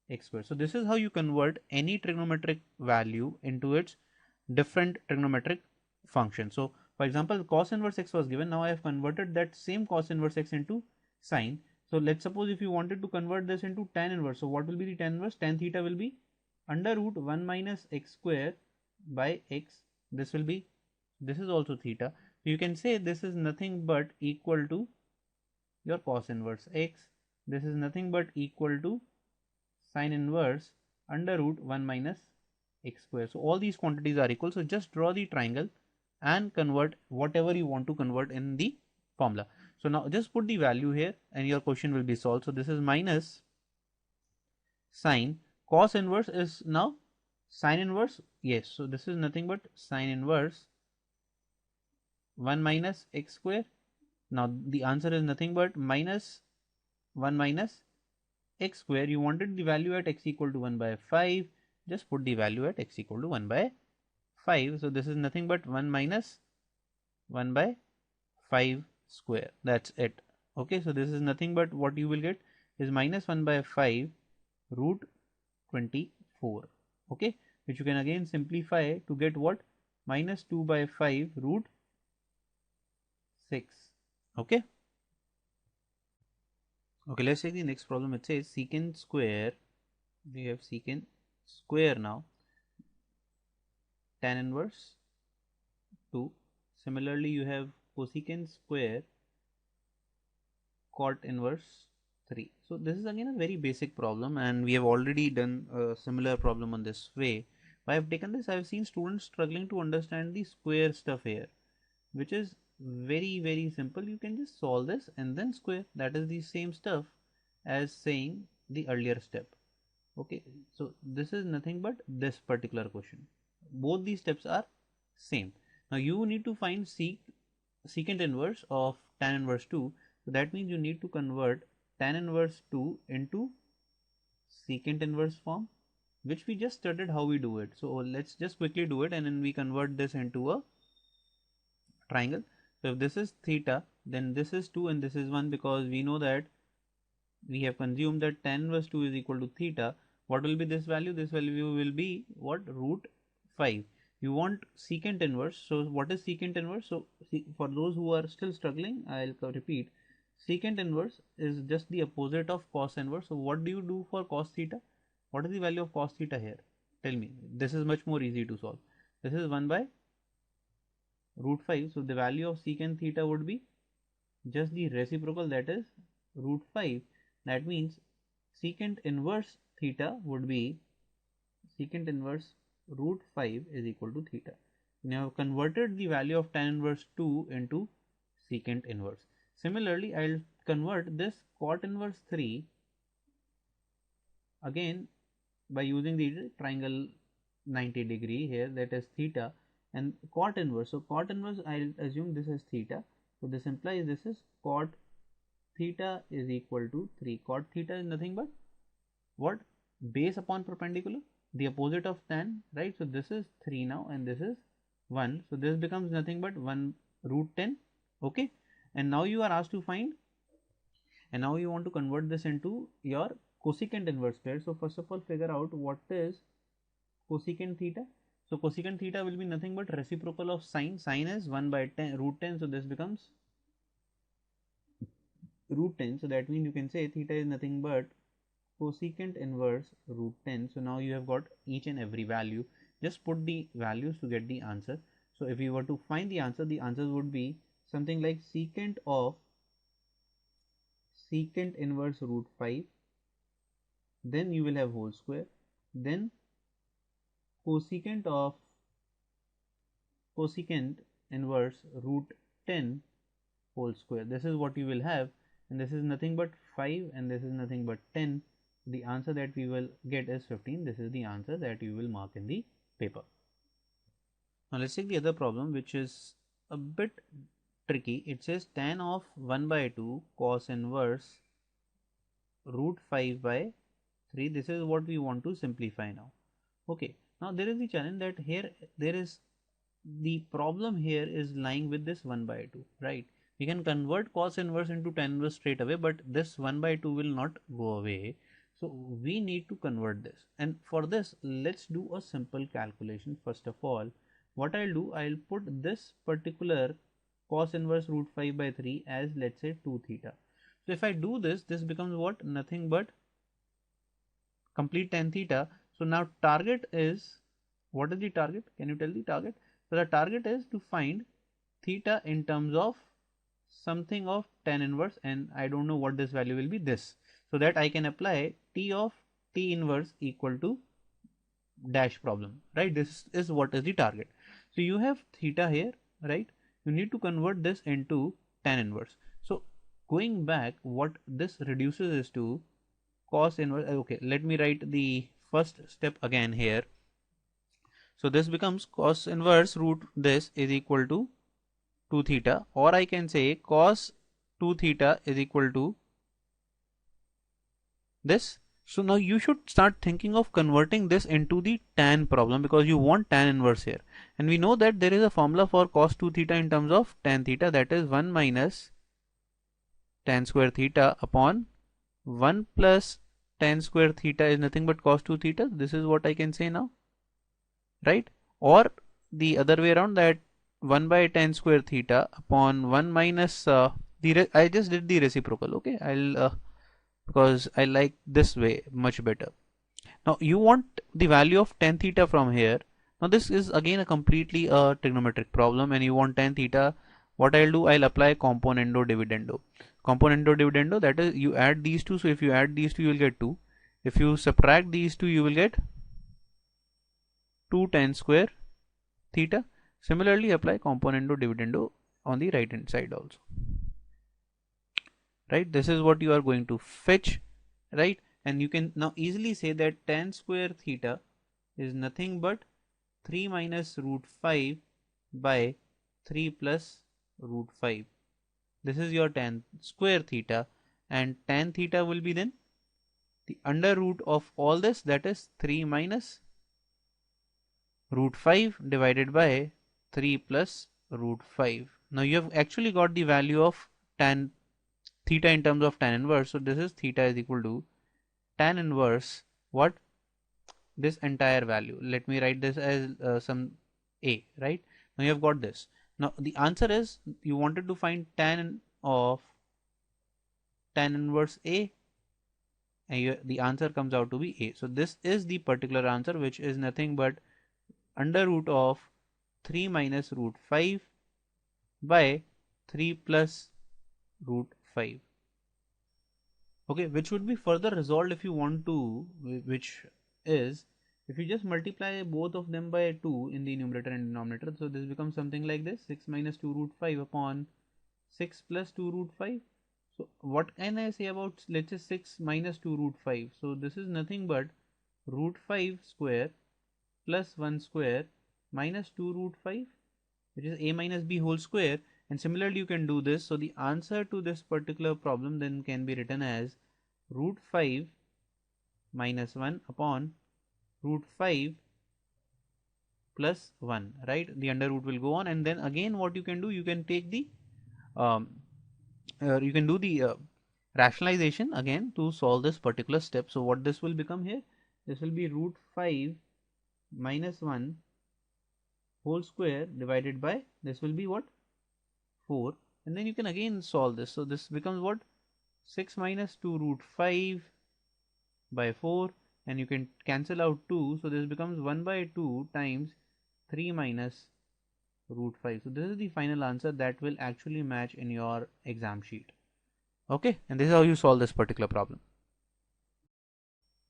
x square. So this is how you convert any trigonometric value into its different trigonometric function. So for example, cos inverse x was given. Now I have converted that same cos inverse x into sine. So let's suppose if you wanted to convert this into tan inverse. So what will be the tan inverse? Tan theta will be under root 1 minus x square by x. This will be, this is also theta. So you can say this is nothing but equal to your cos inverse x. This is nothing but equal to sine inverse under root 1 minus x square. So all these quantities are equal. So just draw the triangle and convert whatever you want to convert in the formula. So now just put the value here and your question will be solved. So this is minus sine cos inverse is now sine inverse. Yes. So this is nothing but sine inverse 1 minus x square. Now the answer is nothing but minus 1 minus x square. You wanted the value at x equal to 1 by 5. Just put the value at x equal to 1 by 5. So this is nothing but 1 minus 1 by 5 square. That's it. Okay, so this is nothing but what you will get is minus 1 by 5 root 24. Okay, which you can again simplify to get what? Minus 2 by 5 root 6. Okay. Okay, let's take the next problem. It says secant square. We have secant square now. Tan inverse 2. Similarly, you have cosecant square cot inverse 3. So this is again a very basic problem and we have already done a similar problem on this way. Why I have taken this, I have seen students struggling to understand the square stuff here, which is very simple. You can just solve this and then square. That is the same stuff as saying the earlier step. Okay, so this is nothing but this particular question. Both these steps are same. Now you need to find secant inverse of tan inverse 2. So that means you need to convert tan inverse 2 into secant inverse form, which we just studied how we do it. So let's just quickly do it and then we convert this into a triangle. So if this is theta, then this is 2 and this is 1 because we know that we have consumed that tan inverse 2 is equal to theta. What will be this value? This value will be what? Root 5. You want secant inverse. So what is secant inverse? So for those who are still struggling, I'll repeat. Secant inverse is just the opposite of cos inverse. So what do you do for cos theta? What is the value of cos theta here? Tell me. This is much more easy to solve. This is 1 by root 5. So the value of secant theta would be just the reciprocal, that is root 5. That means secant inverse theta would be secant inverse root 5 is equal to theta. Now I've converted the value of tan inverse 2 into secant inverse. Similarly, I'll convert this cot inverse 3 again by using the triangle 90° here, that is theta, and cot inverse. So cot inverse, I'll assume this is theta. So this implies this is cot theta is equal to 3. Cot theta is nothing but what? Base upon perpendicular, the opposite of tan, right? So this is 3 now and this is 1. So this becomes nothing but 1 root 10. Okay. And now you are asked to find, and now you want to convert this into your cosecant inverse pair. So first of all, figure out what is cosecant theta. So cosecant theta will be nothing but reciprocal of sine. Sine is 1 by 10 root 10. So this becomes root 10. So that means you can say theta is nothing but cosecant inverse root 10. So now you have got each and every value. Just put the values to get the answer. So if you were to find the answers would be something like secant of secant inverse root 5, then you will have whole square, then cosecant of cosecant inverse root 10 whole square. This is what you will have, and this is nothing but 5 and this is nothing but 10. The answer that we will get is 15. This is the answer that you will mark in the paper. Now let's take the other problem, which is a bit tricky. It says tan of 1 by 2 cos inverse root 5 by 3. This is what we want to simplify now. Okay, now there is the challenge that here there is the problem here is lying with this 1 by 2, right? We can convert cos inverse into tan inverse straight away, but this 1 by 2 will not go away. So we need to convert this, and for this let's do a simple calculation. First of all, what I'll do, I'll put this particular cos inverse root 5 by 3 as, let's say, 2 theta. So if I do this, this becomes what? Nothing but complete tan theta. So now target is, what is the target? Can you tell the target? So the target is to find theta in terms of something of tan inverse, and I don't know what this value will be, this, so that I can apply T of T inverse equal to dash problem, right? This is what is the target. So you have theta here, right? You need to convert this into tan inverse. So going back, what this reduces is to cos inverse. Okay, let me write the first step again here. So this becomes cos inverse root this is equal to 2 theta, or I can say cos 2 theta is equal to this. So now you should start thinking of converting this into the tan problem, because you want tan inverse here, and we know that there is a formula for cos 2 theta in terms of tan theta, that is 1 minus tan square theta upon 1 plus tan square theta is nothing but cos 2 theta. This is what I can say now, right? Or the other way around, that 1 by tan square theta upon 1 minus I just did the reciprocal. Okay, I'll because I like this way much better. Now you want the value of tan theta from here. Now this is again a completely trigonometric problem, and you want tan theta. What I'll do, I'll apply componendo dividendo. Componendo dividendo, that is, you add these two. So if you add these two, you will get 2. If you subtract these two, you will get 2 tan square theta. Similarly, apply componendo dividendo on the right hand side also. Right, this is what you are going to fetch, right? And you can now easily say that tan square theta is nothing but 3 minus root 5 by 3 plus root 5. This is your tan square theta, and tan theta will be then the under root of all this, that is 3 minus root 5 divided by 3 plus root 5. Now you have actually got the value of tan theta in terms of tan inverse. So this is theta is equal to tan inverse, what? This entire value. Let me write this as some a, right? Now you have got this. Now the answer is, you wanted to find tan of tan inverse a, and the answer comes out to be a. So this is the particular answer, which is nothing but under root of 3 minus root 5 by 3 plus root 5. Okay, which would be further resolved if you want to, which is If you just multiply both of them by 2 in the numerator and denominator, so this becomes something like this: 6 minus 2 root 5 upon 6 plus 2 root 5. So what can I say about, let's say, 6 minus 2 root 5? So this is nothing but root 5 square plus 1 square minus 2 root 5, which is a minus b whole square. And similarly you can do this. So the answer to this particular problem then can be written as root 5 minus 1 upon root 5 plus 1, right? The under root will go on, and then again what you can do, you can take the you can do the rationalization again to solve this particular step. So what this will become here, this will be root 5 minus 1 whole square divided by, this will be what, 4, and then you can again solve this. So this becomes what, 6 minus 2 root 5 by 4, and you can cancel out 2, so this becomes 1 by 2 times 3 minus root 5. So this is the final answer that will actually match in your exam sheet. Okay, and this is how you solve this particular problem.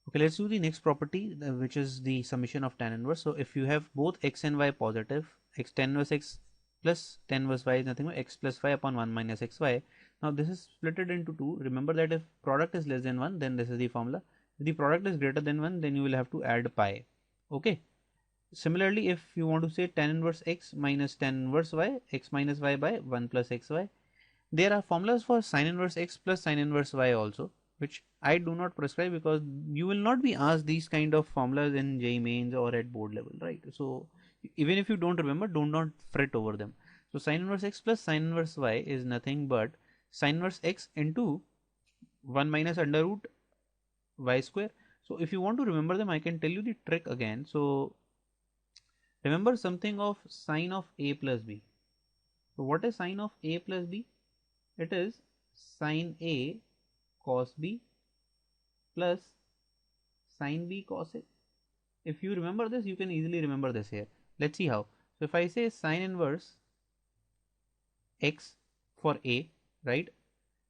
Okay, let's do the next property, which is the summation of tan inverse. So if you have both x and y positive, x tan inverse x plus tan inverse y is nothing but x plus y upon 1 minus xy. Now this is splitted into 2. Remember that if product is less than 1, then this is the formula. If the product is greater than 1, then you will have to add pi. Okay. Similarly, if you want to say tan inverse x minus tan inverse y, x minus y by 1 plus xy, there are formulas for sine inverse x plus sine inverse y also, which I do not prescribe because you will not be asked these kind of formulas in JEE mains or at board level, right? So even if you don't remember, do not fret over them. So sine inverse x plus sine inverse y is nothing but sine inverse x into 1 minus under root y square. So if you want to remember them, I can tell you the trick again. So remember something of sine of a plus b. So what is sine of a plus b? It is sine a cos b plus sine b cos a. If you remember this, you can easily remember this here. Let's see how. So if I say sine inverse x for a, right,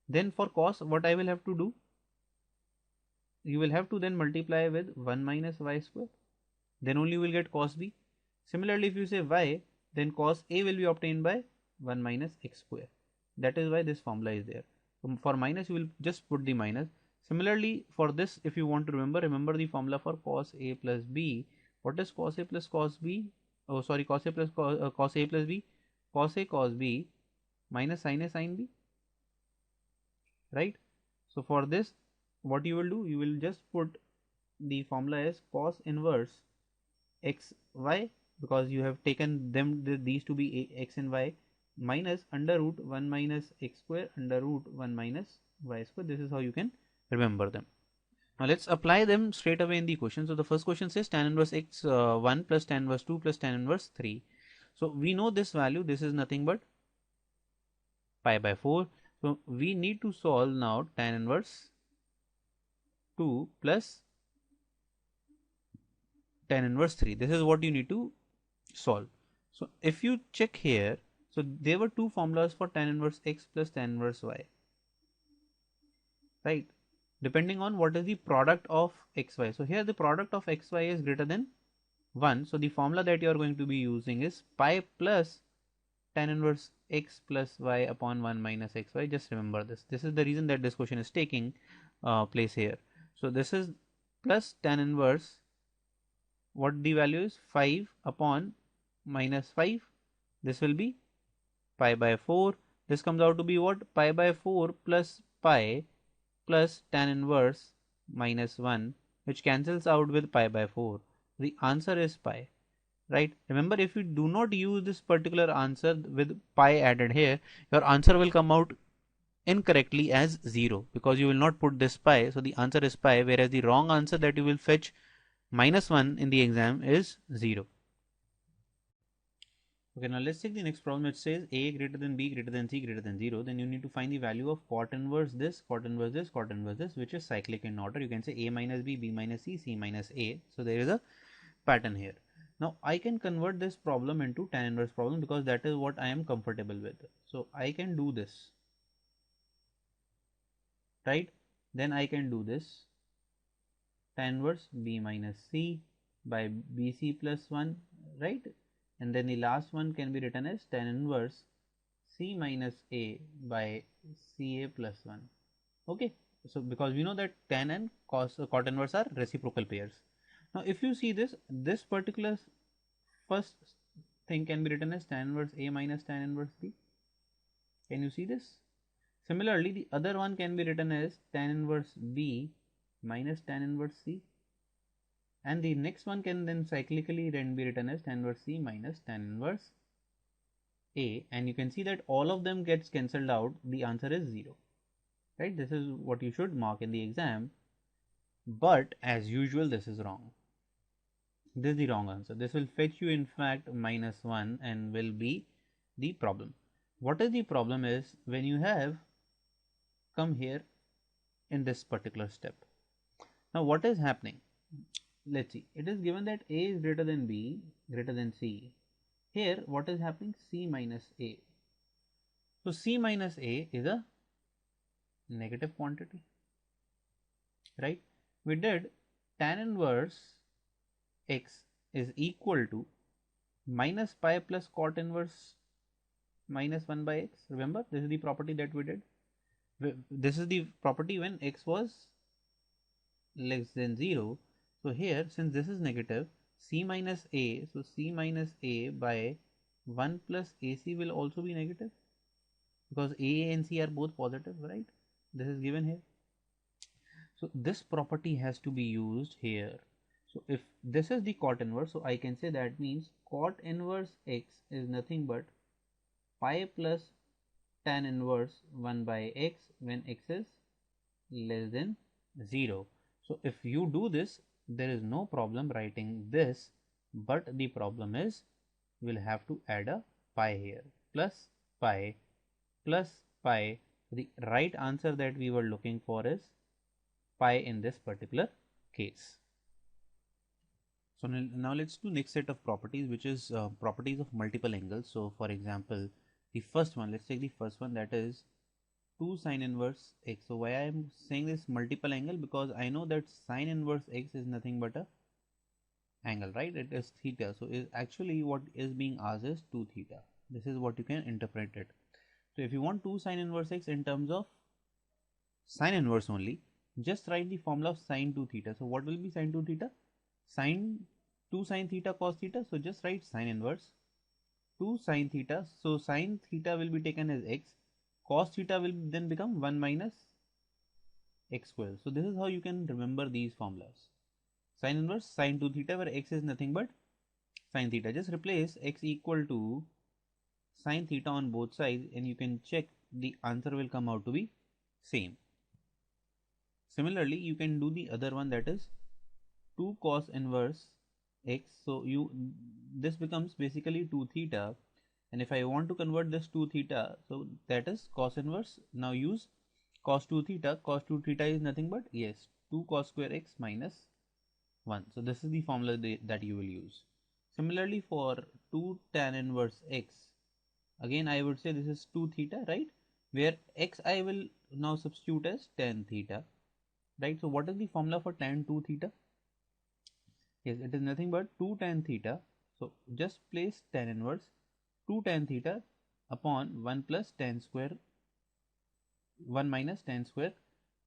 then for cos, what I will have to do, you will have to then multiply with 1 minus y square, then only you will get cos b. Similarly, if you say y, then cos a will be obtained by 1 minus x square. That is why this formula is there. For minus, you will just put the minus. Similarly, for this, if you want to remember the formula for cos a plus b. What is cos a plus cos b? Oh, sorry, cos a plus cos a plus b. Cos a cos b minus sin a sin b. Right? So for this, what you will do, you will just put the formula as cos inverse x y, because you have taken them these to be x and y, minus under root 1 minus x square under root 1 minus y square. This is how you can remember them. Now let's apply them straight away in the question. So the first question says tan inverse x 1 plus tan inverse 2 plus tan inverse 3. So we know this value, this is nothing but pi by 4. So we need to solve now tan inverse 2 plus tan inverse 3. This is what you need to solve. So if you check here, so there were two formulas for tan inverse x plus tan inverse y, right, depending on what is the product of xy. So here the product of xy is greater than 1. So the formula that you are going to be using is pi plus tan inverse x plus y upon 1 minus xy. Just remember this. This is the reason that this question is taking place here. So this is plus tan inverse, what the value is, 5 upon minus 5. This will be pi by 4. This comes out to be what? Pi by 4 plus pi plus tan inverse minus 1, which cancels out with pi by 4. The answer is pi, right? Remember, if you do not use this particular answer with pi added here, your answer will come out incorrectly as 0, because you will not put this pi. So the answer is pi, whereas the wrong answer that you will fetch minus 1 in the exam is 0. Okay, now let's take the next problem. It says a greater than b greater than c greater than 0. Then you need to find the value of cot inverse this, cot inverse this, cot inverse this, which is cyclic in order. You can say a minus b, b minus c, c minus a. So there is a pattern here. Now I can convert this problem into tan inverse problem because that is what I am comfortable with. So I can do this, right? Then I can do this tan inverse b minus c by BC plus 1, right? And then the last one can be written as tan inverse C minus A by CA plus 1. Okay, so because we know that tan and cot inverse are reciprocal pairs. Now if you see this particular first thing can be written as tan inverse A minus tan inverse B. Can you see this? Similarly, the other one can be written as tan inverse B minus tan inverse C, and the next one can then cyclically then be written as tan inverse C minus tan inverse A, and you can see that all of them gets cancelled out. The answer is 0, right? This is what you should mark in the exam, but as usual this is wrong. This is the wrong answer. This will fetch you in fact -1 and will be the problem. What is the problem is when you have come here in this particular step. Now what is happening? Let's see. It is given that A is greater than B greater than C. Here what is happening? C minus A. So C minus A is a negative quantity, right? We did tan inverse x is equal to minus pi plus cot inverse minus 1 by x. Remember, this is the property that we did. This is the property when x was less than 0. So here, since this is negative, c minus a, so c minus a by 1 plus ac will also be negative, because a and c are both positive, right? This is given here. So this property has to be used here. So if this is the cot inverse, so I can say that means cot inverse x is nothing but pi plus tan inverse 1 by x when x is less than 0. So if you do this, there is no problem writing this, but the problem is we'll have to add a pi here, plus pi plus pi. The right answer that we were looking for is pi in this particular case. So now let's do next set of properties, which is properties of multiple angles. So for example, the first one, let's take the first one, that is 2 sine inverse x. So why I am saying this multiple angle, because I know that sine inverse x is nothing but a angle, right? It is theta. So actually what is being asked is 2 theta. This is what you can interpret it. So if you want 2 sine inverse x in terms of sine inverse only, just write the formula of sine 2 theta. So what will be sine 2 theta? Sine 2 sine theta cos theta. So just write sine inverse 2 sine theta. So sine theta will be taken as x. Cos theta will then become 1 minus x square. So this is how you can remember these formulas. Sine inverse sine 2 theta, where x is nothing but sine theta. Just replace x equal to sine theta on both sides and you can check the answer will come out to be same. Similarly, you can do the other one, that is 2 cos inverse x. So this becomes basically 2 theta, and if I want to convert this to theta, so that is cos inverse. Now use cos 2 theta. Cos 2 theta is nothing but, yes, 2 cos square x minus 1. So this is the formula that you will use. Similarly, for 2 tan inverse x, again I would say this is 2 theta, right? Where x I will now substitute as tan theta, right? So what is the formula for tan 2 theta? Yes, it is nothing but 2 tan theta. So just place tan inverse 2 tan theta upon 1 plus tan square 1 minus tan square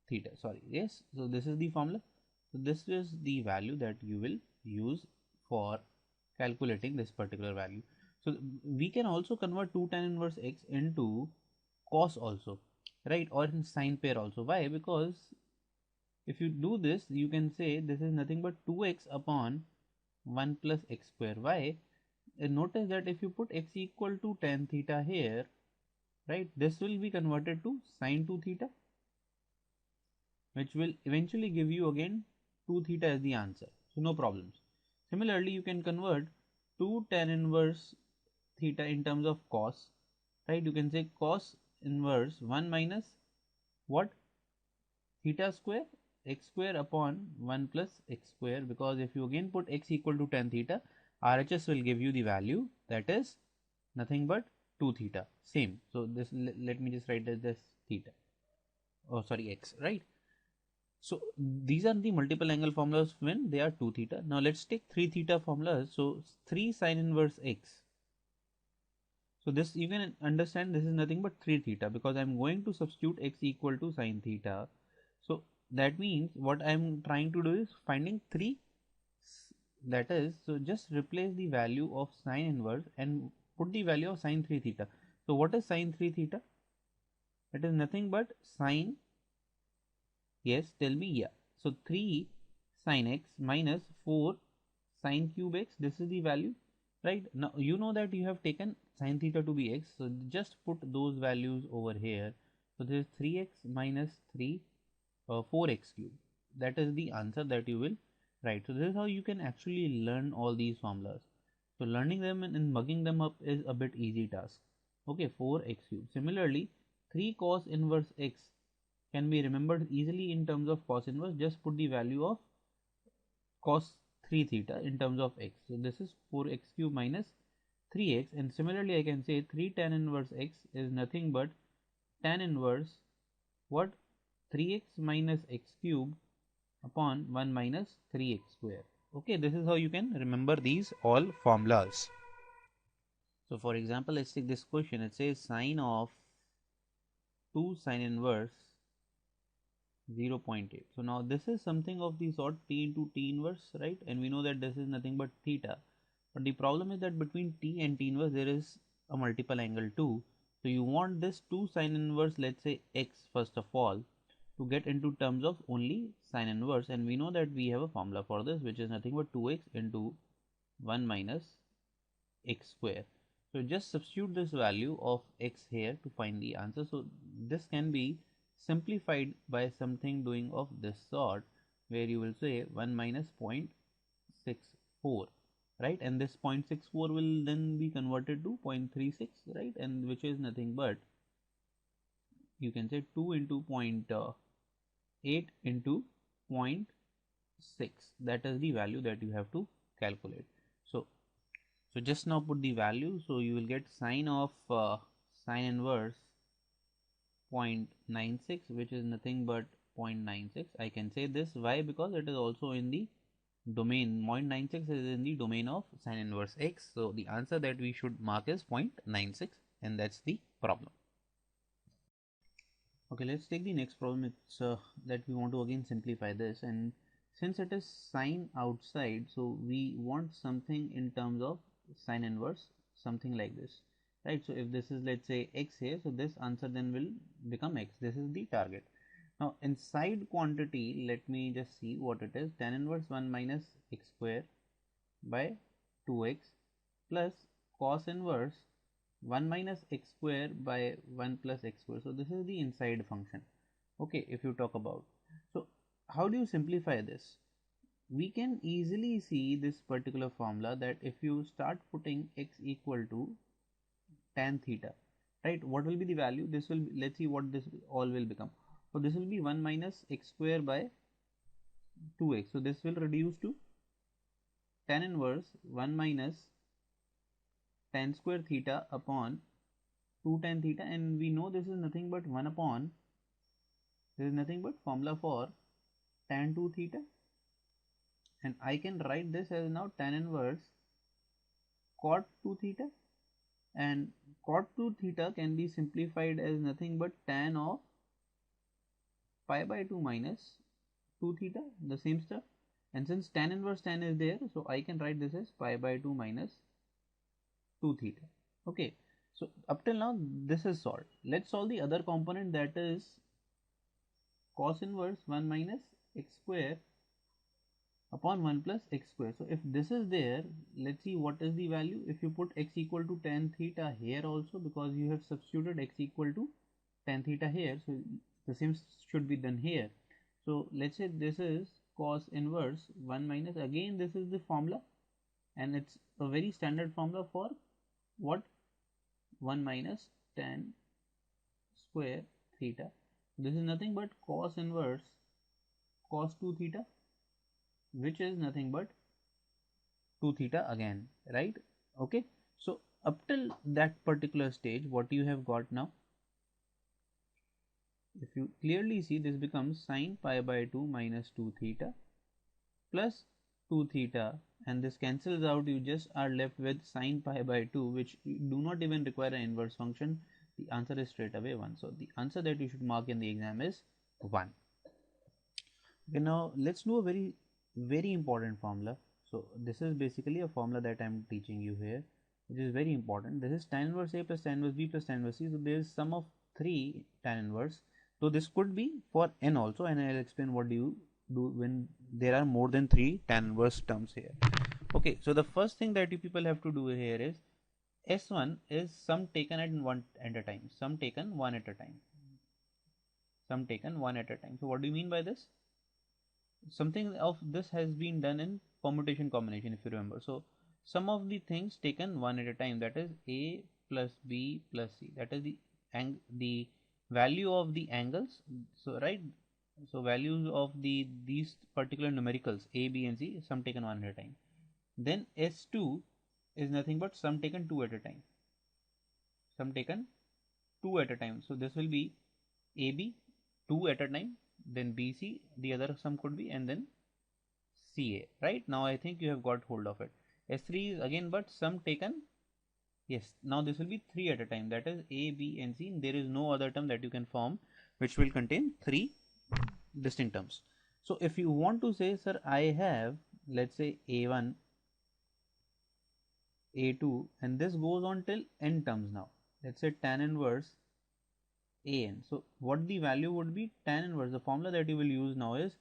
theta. Sorry, yes. So this is the formula. So this is the value that you will use for calculating this particular value. So we can also convert 2 tan inverse x into cos also, right? Or in sine pair also. Why? Because if you do this, you can say this is nothing but 2x upon 1 plus x square. Why? And notice that if you put x equal to tan theta here, right, this will be converted to sine 2 theta, which will eventually give you again 2 theta as the answer. So no problems. Similarly, you can convert 2 tan inverse theta in terms of cos, right? You can say cos inverse 1 minus what? Theta square x square upon 1 plus x square, because if you again put x equal to tan theta, RHS will give you the value that is nothing but 2 theta, same. So this, let me just write as this theta, oh sorry, x, right? So these are the multiple angle formulas when they are 2 theta. Now let's take 3 theta formulas. So 3 sine inverse x. So this, you can understand, this is nothing but 3 theta because I'm going to substitute x equal to sine theta. So that means what I'm trying to do is finding 3, that is, so just replace the value of sine inverse and put the value of sine 3 theta. So what is sine 3 theta? It is nothing but sine, yes, tell me, yeah. So 3 sine x minus 4 sine cube x, this is the value, right? Now you know that you have taken sine theta to be x, so just put those values over here. So this is 3x minus 3 4x cube. That is the answer that you will write. So this is how you can actually learn all these formulas. So learning them and mugging them up is a bit easy task. Okay, 4x cube. Similarly, 3 cos inverse x can be remembered easily in terms of cos inverse. Just put the value of cos 3 theta in terms of x. So this is 4x cube minus 3x, and similarly I can say 3 tan inverse x is nothing but tan inverse what, 3x minus x cube upon 1 minus 3x square. Okay, this is how you can remember these all formulas. So for example, let's take this question. It says sine of 2 sine inverse 0.8. So now this is something of the sort t into t inverse, right? And we know that this is nothing but theta. But the problem is that between t and t inverse there is a multiple angle 2. So you want this 2 sine inverse, let's say x first of all, to get into terms of only sine inverse, and we know that we have a formula for this, which is nothing but 2x into 1 minus x square. So just substitute this value of x here to find the answer. So this can be simplified by something doing of this sort, where you will say 1 minus 0.64, right? And this 0.64 will then be converted to 0.36, right? And which is nothing but, you can say 2 into 0.8 into 0.6. That is the value that you have to calculate. So just now put the value. So you will get sine of sine inverse 0.96, which is nothing but 0.96. I can say this, why? Because it is also in the domain. 0.96 is in the domain of sine inverse x. So the answer that we should mark is 0.96, and that's the problem. Okay, let's take the next problem. It's that we want to again simplify this, and since it is sine outside, so we want something in terms of sine inverse, something like this, right? So if this is, let's say, x here, so this answer then will become x. This is the target. Now inside quantity, let me just see what it is. Tan inverse 1 minus x square by 2x plus cos inverse 1 minus x square by 1 plus x square. So this is the inside function. Okay, if you talk about, so how do you simplify this? We can easily see this particular formula, that if you start putting x equal to tan theta, right, what will be the value? This will, let's see what this all will become. So this will be 1 minus x square by 2x. So this will reduce to tan inverse 1 minus tan square theta upon 2 tan theta, and we know this is nothing but 1 upon, this is nothing but formula for tan 2 theta, and I can write this as now tan inverse cot 2 theta, and cot 2 theta can be simplified as nothing but tan of pi by 2 minus 2 theta, the same stuff. And since tan inverse tan is there, so I can write this as pi by 2 minus 2 theta. Okay, so up till now this is solved. Let's solve the other component, that is cos inverse 1 minus x square upon 1 plus x square. So if this is there, let's see what is the value. If you put x equal to tan theta here also, because you have substituted x equal to tan theta here, so the same should be done here. So let's say this is cos inverse 1 minus, again this is the formula, and it's a very standard formula for what, 1 minus tan square theta. This is nothing but cos inverse cos 2 theta, which is nothing but 2 theta again, right? Okay, so up till that particular stage, what you have got now, if you clearly see, this becomes sine pi by 2 minus 2 theta plus 2 theta, and this cancels out. You just are left with sine pi by 2, which do not even require an inverse function. The answer is straight away 1. So the answer that you should mark in the exam is 1. Okay, now let's do a very important formula. So this is basically a formula that I'm teaching you here, which is very important. This is tan inverse A plus tan inverse B plus tan inverse C. So there is sum of 3 tan inverse. So this could be for n also, and I'll explain what do you do when there are more than 3 tan inverse terms here. Okay, so the first thing that you people have to do here is S1 is sum taken at one at a time. Sum taken one at a time. Sum taken one at a time. So what do you mean by this? Something of this has been done in permutation combination, if you remember. So some of the things taken one at a time, that is A plus B plus C, that is the value of the angles. So right, so values of these particular numericals A, B and C, sum taken one at a time. Then S2 is nothing but sum taken two at a time. Sum taken two at a time. So this will be AB two at a time, then BC, the other sum could be, and then CA. Right now I think you have got hold of it. S3 is again but sum taken. Yes, now this will be 3 at a time, that is A, B and C. There is no other term that you can form which will contain 3 distinct terms. So if you want to say, sir, I have, let's say A1, A2, and this goes on till n terms. Now let's say tan inverse An. So what the value would be? Tan inverse, the formula that you will use now is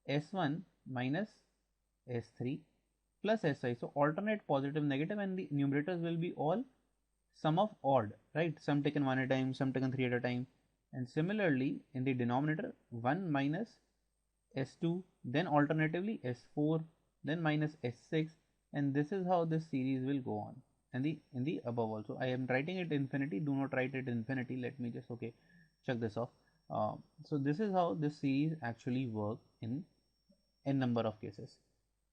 S1 minus S3 plus Si. So alternate positive negative, and the numerators will be all sum of odd, right? Sum taken one at a time, sum taken 3 at a time. And similarly in the denominator 1 minus S2, then alternatively S4, then minus S6, and this is how this series will go on. And in the above also, I am writing it infinity, do not write it infinity. Let me just check this off. So this is how this series actually work in n number of cases.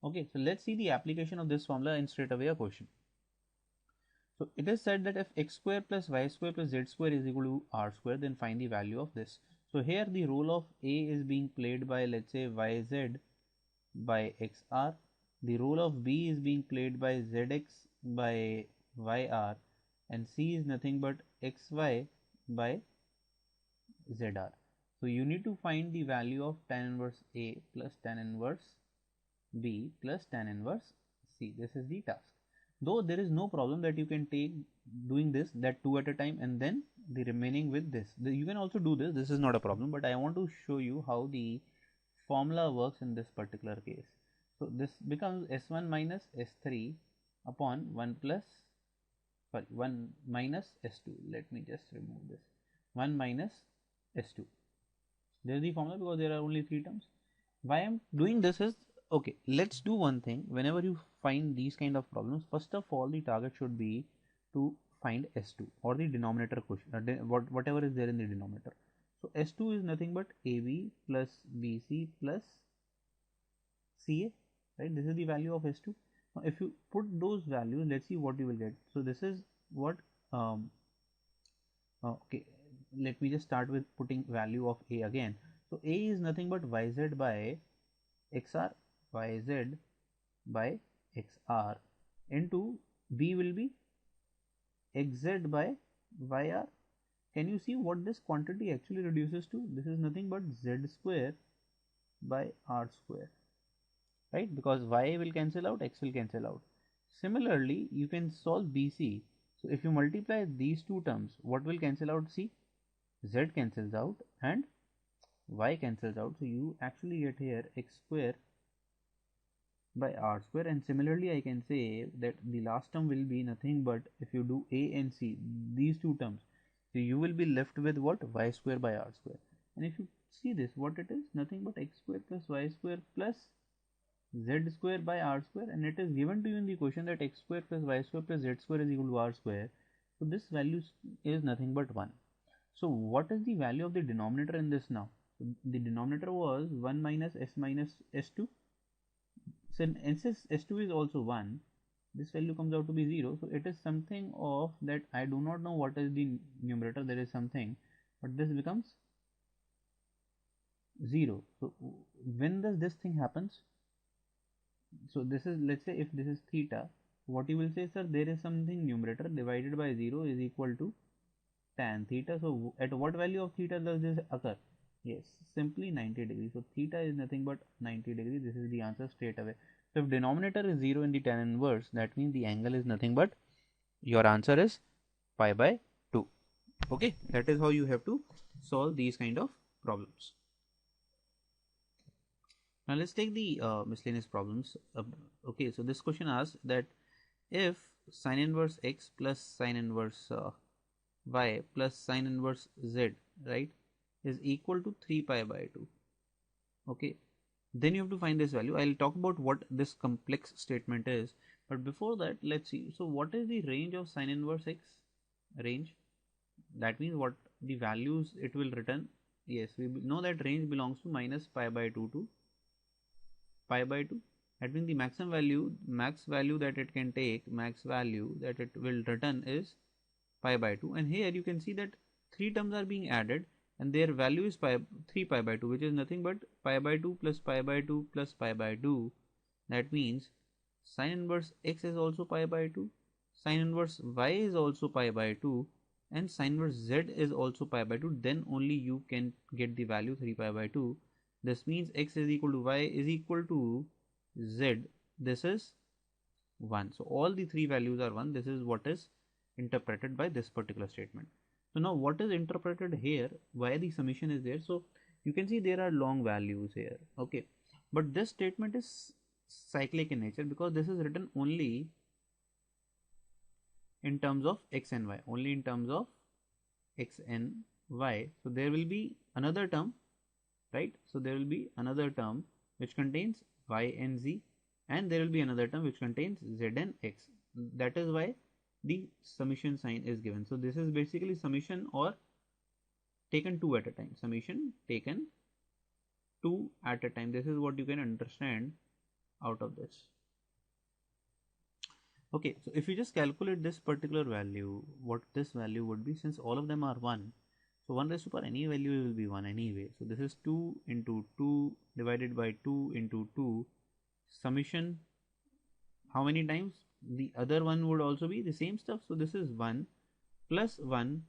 Okay, so let's see the application of this formula in straight away a question. So it is said that if x square plus y square plus z square is equal to r square, then find the value of this. So here the role of A is being played by, let's say, yz by xr. The role of B is being played by zx by yr, and C is nothing but xy by zr. So you need to find the value of tan inverse A plus tan inverse B plus tan inverse C. This is the task. Though there is no problem that you can take doing this, that two at a time, and then the remaining with this. You can also do this. This is not a problem, but I want to show you how the formula works in this particular case. So this becomes S1 minus S3 upon 1 minus S2. Let me just remove this. 1 minus S2. There is the formula because there are only 3 terms. Why I am doing this is, okay, let's do one thing. Whenever you find these kind of problems, first of all the target should be to find S2 or the denominator question, whatever is there in the denominator. So S2 is nothing but AB plus BC plus CA, right? This is the value of S2. Now if you put those values, let's see what you will get. So this is what okay, let me just start with putting value of A again. So A is nothing but yz by xr, yz by xr, into B will be xz by yr. Can you see what this quantity actually reduces to? This is nothing but z square by r square, right? Because y will cancel out, x will cancel out. Similarly, you can solve BC. So if you multiply these two terms, what will cancel out? See, z cancels out and y cancels out. So you actually get here x square by r square. And similarly I can say that the last term will be nothing but, if you do A and C, these two terms, so you will be left with what? Y square by r square. And if you see this, what it is? Nothing but x square plus y square plus z square by r square, and it is given to you in the question that x square plus y square plus z square is equal to r square. So this value is nothing but 1. So what is the value of the denominator in this now? So the denominator was 1 minus s2. Since S2 is also 1, this value comes out to be 0. So it is something of that, I do not know what is the numerator. There is something, but this becomes 0. So when does this thing happens? So this is, let's say if this is theta, what you will say, sir, there is something numerator divided by 0 is equal to tan theta. So at what value of theta does this occur? Yes, simply 90 degrees. So theta is nothing but 90 degrees. This is the answer straight away. So if denominator is 0 in the tan inverse, that means the angle is nothing but, your answer is pi by 2. Okay, that is how you have to solve these kind of problems. Now let's take the miscellaneous problems. Okay, so this question asks that if sine inverse x plus sine inverse y plus sine inverse z, right, is equal to 3 pi by 2. Okay, then you have to find this value. I'll talk about what this complex statement is, but before that, let's see. So what is the range of sine inverse x? Range, that means what the values it will return. Yes, we know that range belongs to minus pi by 2 to pi by 2. That means the max value that it can take, max value that it will return is pi by 2. And here you can see that three terms are being added and their value is 3 pi by 2, which is nothing but pi by 2 plus pi by 2 plus pi by 2. That means sine inverse x is also pi by 2, sine inverse y is also pi by 2, and sine inverse z is also pi by 2. Then only you can get the value 3 pi by 2. This means x is equal to y is equal to z. This is 1. So all the three values are 1. This is what is interpreted by this particular statement. So now what is interpreted here, why the summation is there? So you can see there are long values here. Okay, but this statement is cyclic in nature because this is written only in terms of x and y, only in terms of x and y. So there will be another term, right? So there will be another term which contains y and z, and there will be another term which contains z and x. That is why the summation sign is given. So this is basically summation or taken two at a time. Summation taken two at a time. This is what you can understand out of this. Okay, so if you just calculate this particular value, what this value would be, since all of them are 1, so 1 raised to power any value will be 1 anyway. So this is 2 into 2 divided by 2 into 2. Summation, how many times? The other one would also be the same stuff. So this is 1 plus 1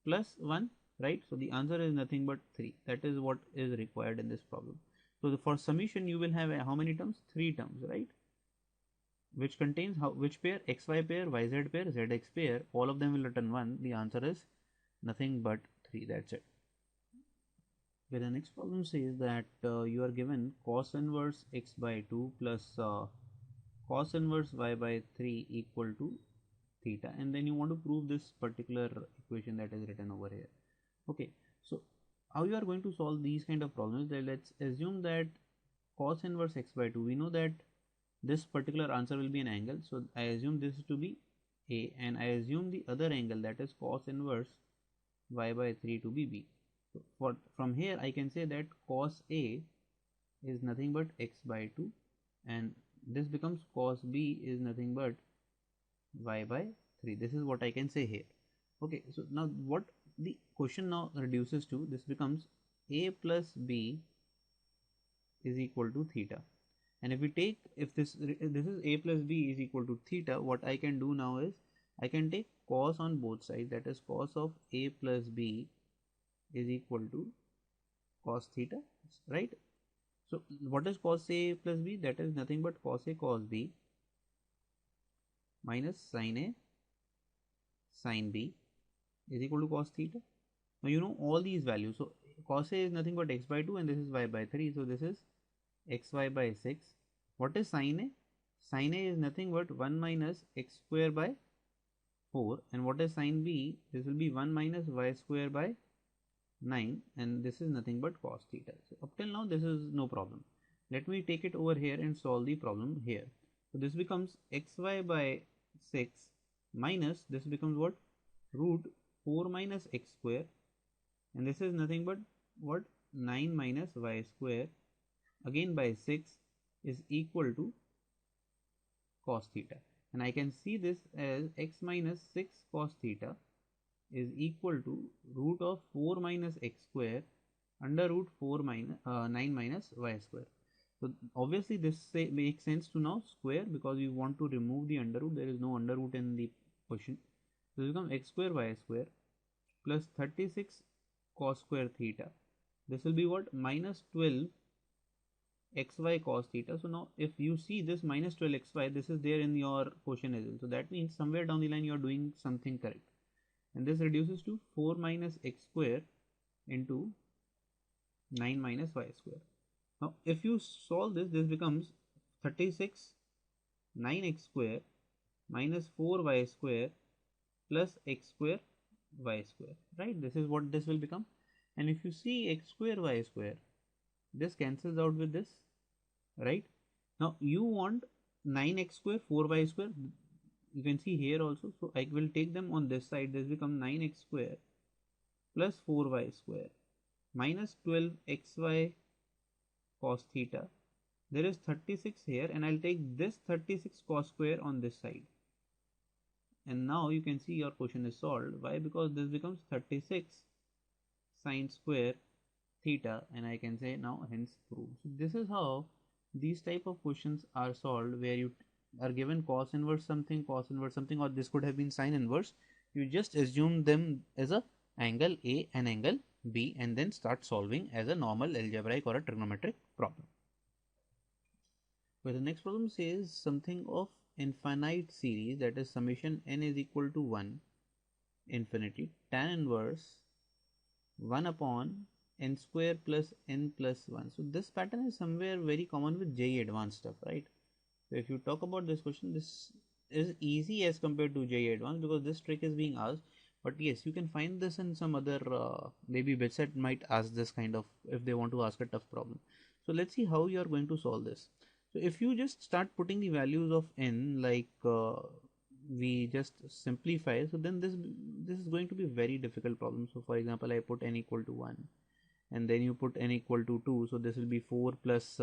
plus 1, right? So the answer is nothing but 3. That is what is required in this problem. So for summation, you will have how many terms? 3 terms, right? Which contains which pair? XY pair, YZ pair, ZX pair. All of them will return 1. The answer is nothing but 3. That's it. Okay, the next problem says that you are given cos inverse x by 2 plus cos inverse y by 3 equal to theta, and then you want to prove this particular equation that is written over here. Okay, so how you are going to solve these kind of problems? Let's assume that cos inverse x by 2, we know that this particular answer will be an angle, so I assume this to be a, and I assume the other angle, that is cos inverse y by 3 to be b. So from here I can say that cos a is nothing but x by 2, and this becomes cos b is nothing but y by 3. This is what I can say here. Okay, so now what the question now reduces to, this becomes a plus b is equal to theta. And if we take, if this is a plus b is equal to theta, what I can do now is I can take cos on both sides, that is cos of a plus b is equal to cos theta, right? So what is cos a plus b? That is nothing but cos a cos b minus sin a sin b is equal to cos theta. Now you know all these values. So cos a is nothing but x by 2 and this is y by 3. So this is xy by 6. What is sin a? Sin a is nothing but 1 minus x square by 4. And what is sin b? This will be 1 minus y square by 9, and this is nothing but cos theta. So up till now this is no problem. Let me take it over here and solve the problem here. So this becomes xy by 6 minus, this becomes what? Root 4 minus x square, and this is nothing but what? 9 minus y square again by 6 is equal to cos theta. And I can see this as x minus 6 cos theta is equal to root of 4 minus x square under root 4 minus 9 minus y square. So obviously this makes sense to now square, because we want to remove the under root. There is no under root in the question. So this becomes x square y square plus 36 cos square theta. This will be what? Minus 12 xy cos theta. So now if you see this minus 12 xy, this is there in your question as well. So that means somewhere down the line you are doing something correct. And this reduces to 4 minus x square into 9 minus y square. Now if you solve this, this becomes 36 9x square minus 4y square plus x square y square, right? This is what this will become. And if you see x square y square, this cancels out with this, right? Now you want 9x square 4y square, you can see here also. So I will take them on this side. This becomes 9x square plus 4y square minus 12xy cos theta. There is 36 here, and I'll take this 36 cos square on this side. And now you can see your question is solved. Why? Because this becomes 36 sine square theta, and I can say now hence proved. So this is how these type of questions are solved, where you are given cos inverse something, or this could have been sine inverse. You just assume them as a angle A and angle B, and then start solving as a normal algebraic or a trigonometric problem. Where the next problem says something of infinite series, that is summation n is equal to 1 infinity tan inverse 1 upon n square plus n plus 1. So this pattern is somewhere very common with JEE advanced stuff, right? So if you talk about this question, this is easy as compared to JEE advanced, because this trick is being asked. But yes, you can find this in some other maybe website might ask this kind of, if they want to ask a tough problem. So let's see how you are going to solve this. So if you just start putting the values of n, like we just simplify, so then this is going to be a very difficult problem. So for example, I put n equal to 1, and then you put n equal to 2, so this will be 4 plus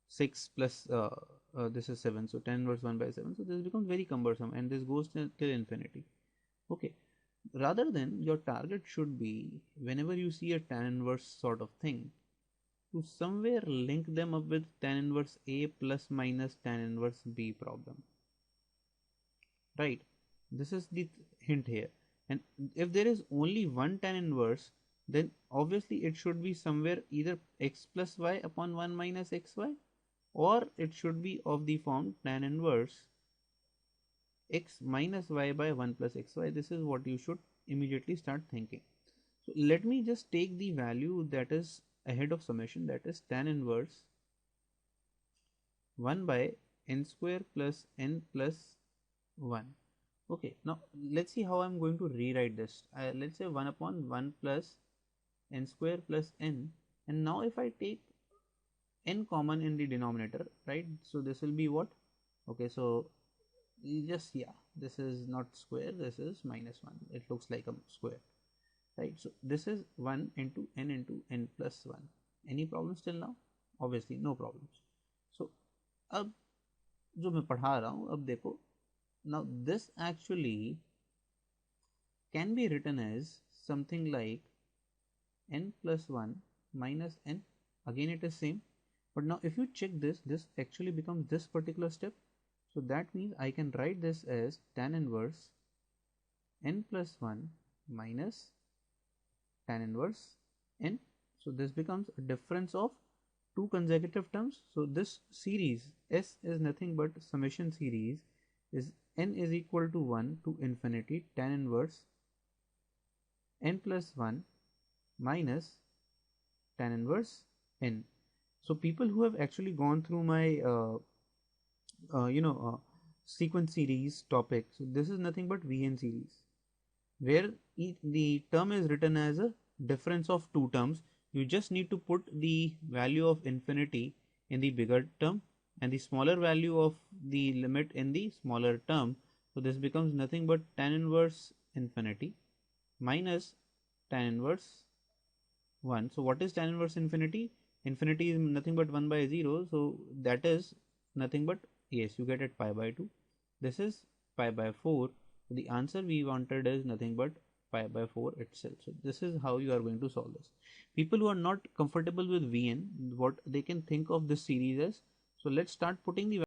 6 plus this is 7, so tan inverse 1 by 7. So this becomes very cumbersome, and this goes till infinity. Okay, rather than your target should be, whenever you see a tan inverse sort of thing, to somewhere link them up with tan inverse A plus minus tan inverse B problem, right? This is the hint here. And if there is only one tan inverse, then obviously it should be somewhere either x plus y upon 1 minus xy, or it should be of the form tan inverse x minus y by 1 plus xy. This is what you should immediately start thinking. So let me just take the value that is ahead of summation, that is tan inverse 1 by n square plus n plus 1. Okay, now let's see how I'm going to rewrite this. Let's say 1 upon 1 plus n square plus n, and now if I take n common in the denominator, right? So this will be what? Okay, so just, yeah, this is not square, this is minus 1. It looks like a square, right? So this is 1 into n plus 1. Any problems till now? Obviously no problems. So अब जो मैं पढ़ा रहा हूँ, अब देखो, now this actually can be written as something like n plus 1 minus n. Again it is same, but now if you check this, this actually becomes this particular step. So that means I can write this as tan inverse n plus 1 minus tan inverse n. So this becomes a difference of two consecutive terms. So this series S is nothing but summation series is n is equal to 1 to infinity tan inverse n plus 1 minus tan inverse n. So people who have actually gone through my sequence series topic, so this is nothing but VN series, where the term is written as a difference of two terms. You just need to put the value of infinity in the bigger term and the smaller value of the limit in the smaller term. So this becomes nothing but tan inverse infinity minus tan inverse 1. So what is tan inverse infinity? Infinity is nothing but 1 by 0. So that is nothing but, yes, you get it pi by 2. This is pi by 4. So the answer we wanted is nothing but pi by 4 itself. So this is how you are going to solve this. People who are not comfortable with Vn, what they can think of this series as, so let's start putting the